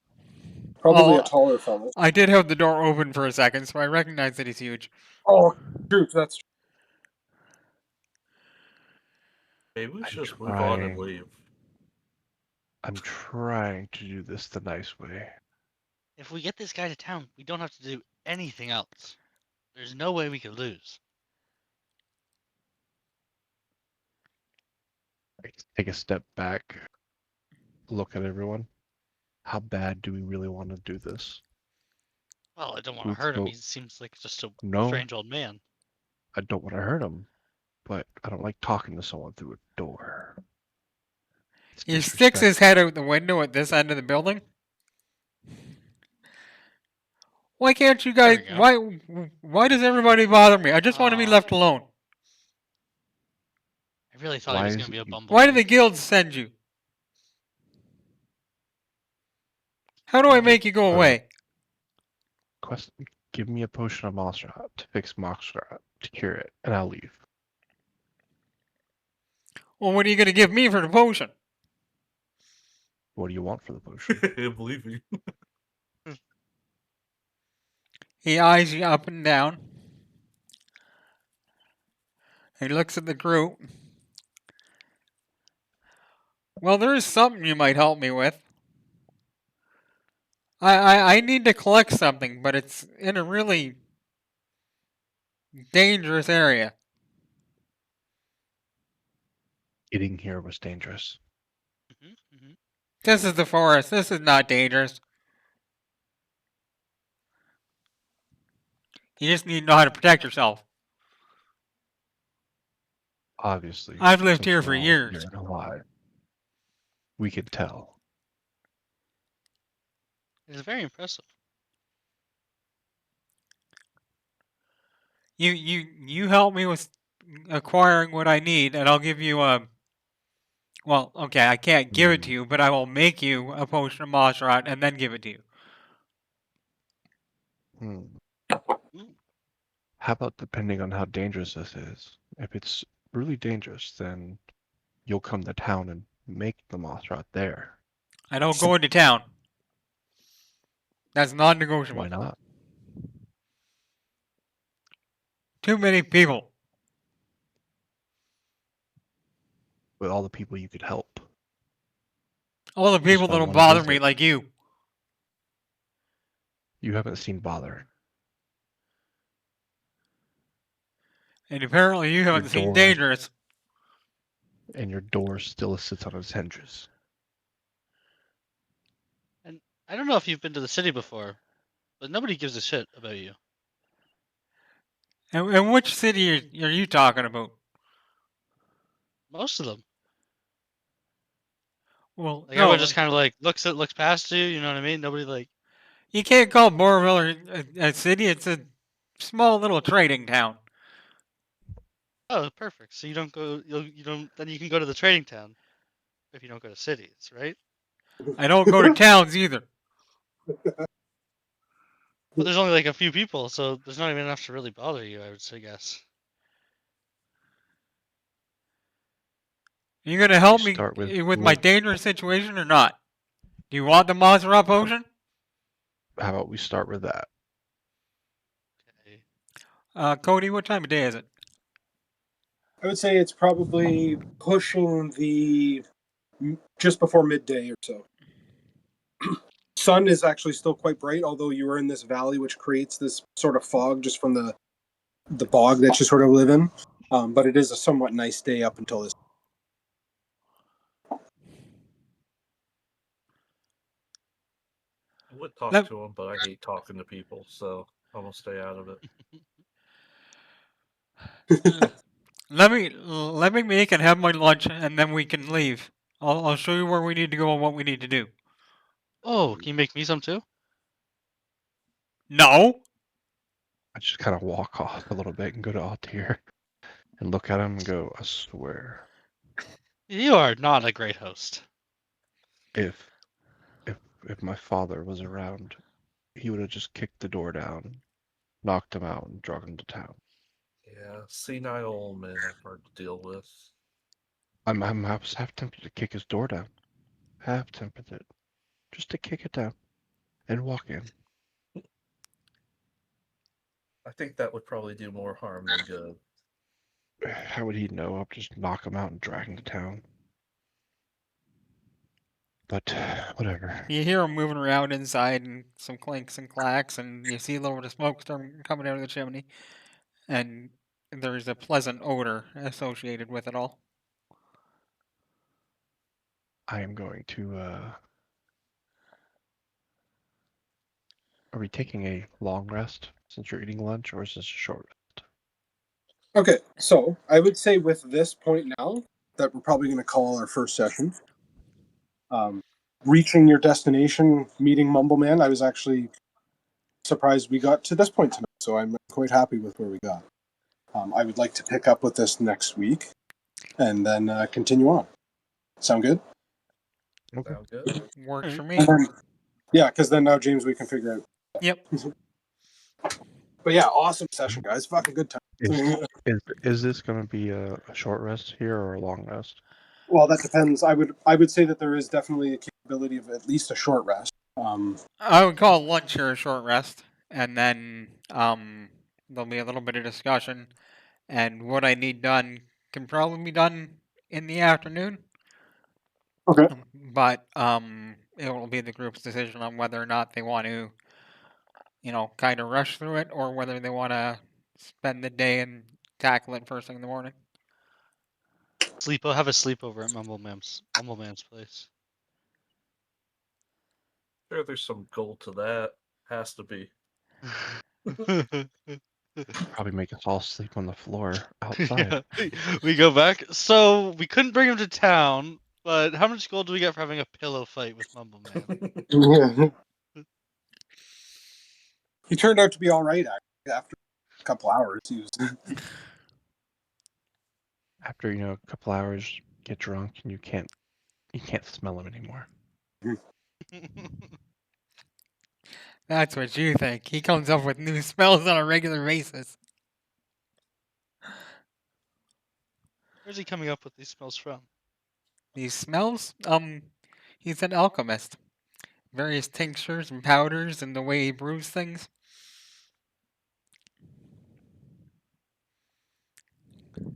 probably a Oh, taller fellow. I did have the door open for a second, so I recognize that he's huge. Oh, true. That's Maybe we I'm should just move on and trying. leave. I'm trying to do this the nice way. If we get this guy to town, we don't have to do anything else. There's no way we could lose. I take a step back, look at everyone. How bad do we really want to do this? Well, I don't want to Let's hurt him. go. He seems like just a No, strange old man. I don't want to hurt him, but I don't like talking to someone through a door. It's He sticks his disrespectful. head out the window at this end of the building. Why can't you There guys? we go. Why does everybody bother me? I just want to be Aw. left alone. I really thought he Why was is gonna be a it you bumblebee. Why do the guilds send you? How do I make you go away? give me a potion of moss rot to fix moss rot to cure it, and I'll leave. Well, what are you going to give me for the potion? What do you want for the potion? I'm leaving. He eyes you up and down. He looks at the group. Well, there is something you might help me with. I need to collect something, but it's in a really dangerous area. Getting here was dangerous. This is the forest. This is not dangerous. You just need to know how to protect yourself. Obviously, I've lived since here we're for all years. here and alive, we could tell. It's very impressive. You help me with acquiring what I need, and I'll give you a. Well, okay, I can't give it to you, but I will make you a potion of moss rot and then give it to you. How about depending on how dangerous this is? If it's really dangerous, then you'll come to town and make the moss rot there. I don't go into town. That's Why non-negotiable. not? Too many people. With all the people you could help. All the people Just by that'll one bother me visit. like you. You haven't seen bother. And apparently you haven't seen door- dangerous. And your door still sits on its hinges. And I don't know if you've been to the city before, but nobody gives a shit about you. And which city are you talking about? Most of them. Well, Like no, everyone just kind of like looks past you. You know what I mean? Nobody like. you can't call Boroville a city. It's a small little trading town. Oh, perfect. So you don't go. You don't. Then you can go to the trading town. If you don't go to cities, right? I don't go to towns either. But there's only like a few people, so there's not even enough to really bother you. I would say, guess. Are you gonna help me start with with my dangerous situation or not? Do you want the moss rot potion? How about we start with that? Okay. Cody, what time of day is it? I would say it's probably pushing the just before midday or so. Sun is actually still quite bright, although you are in this valley, which creates this sort of fog just from the bog that you sort of live in. But it is a somewhat nice day up until this. I would talk Let, to him, but I hate talking to people, so I'm gonna stay out of it. let me make and have my lunch, and then we can leave. I'll show you where we need to go and what we need to do. Oh, can you make me some too? No. I just kind of walk off a little bit and go to Altair and look at him and go, I swear, You are not a great host. if if my father was around, he would have just kicked the door down, knocked him out, and dragged him to town. Yeah, senile old men are hard to deal with. I was half tempted to kick his door down. Half tempted, just to kick it down and walk in. I think that would probably do more harm than good. How would he know? I'll just knock him out and drag him to town. But whatever. You hear him moving around inside, and some clinks and clacks, and you see a little bit of smoke coming out of the chimney, and there's a pleasant odor associated with it all. I am going to. Are we taking a long rest since you're eating lunch, or is this a short rest? Okay, so I would say with this point now that we're probably going to call our first session. Reaching your destination, meeting Mumbleman, I was actually surprised we got to this point tonight, so I'm quite happy with where we got. I would like to pick up with this next week and then continue on. Sound good? Okay. Sound good? Works for Alright. me. And then, yeah, because then now, James, we can figure out. Yep. But yeah, awesome session, guys. Fucking good time. Is this going to be a short rest here or a long rest? Well, that depends. I would say that there is definitely a capability of at least a short rest. I would call lunch here a short rest, and then there'll be a little bit of discussion, and what I need done can probably be done in the afternoon. Okay. But it will be the group's decision on whether or not they want to, kind of rush through it, or whether they want to spend the day and tackle it first thing in the morning. Have a sleepover at Mumbleman's place. Sure, there's some gold to that. Has to be. Probably make us all sleep on the floor outside. Yeah, we go back. So we couldn't bring him to town, but how much gold do we get for having a pillow fight with Mumbleman? He turned out to be all right actually. After a couple hours, he was. After a couple hours, get drunk and you can't smell him anymore. That's what you think. He comes up with new spells on a regular basis. Where's he coming up with these smells from? These smells? He's an alchemist. Various tinctures and powders and the way he brews things.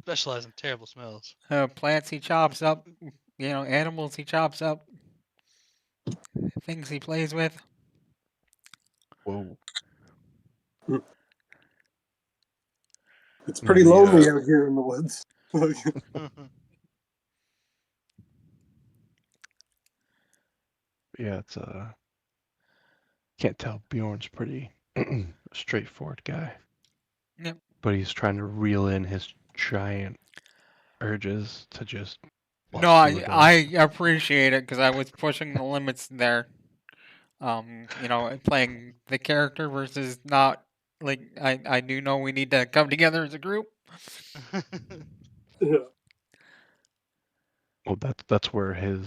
Specialize in terrible smells. Plants he chops up, animals he chops up, things he plays with. Whoa. It's pretty Yeah. lonely out here in the woods. Yeah, it's can't tell. Bjorn's pretty straightforward guy. Yep. But he's trying to reel in his giant urges to just bust No, through a door. I appreciate it because I was pushing the limits there. Playing the character versus not. Like, I do know we need to come together as a group. Yeah. Well, that's where his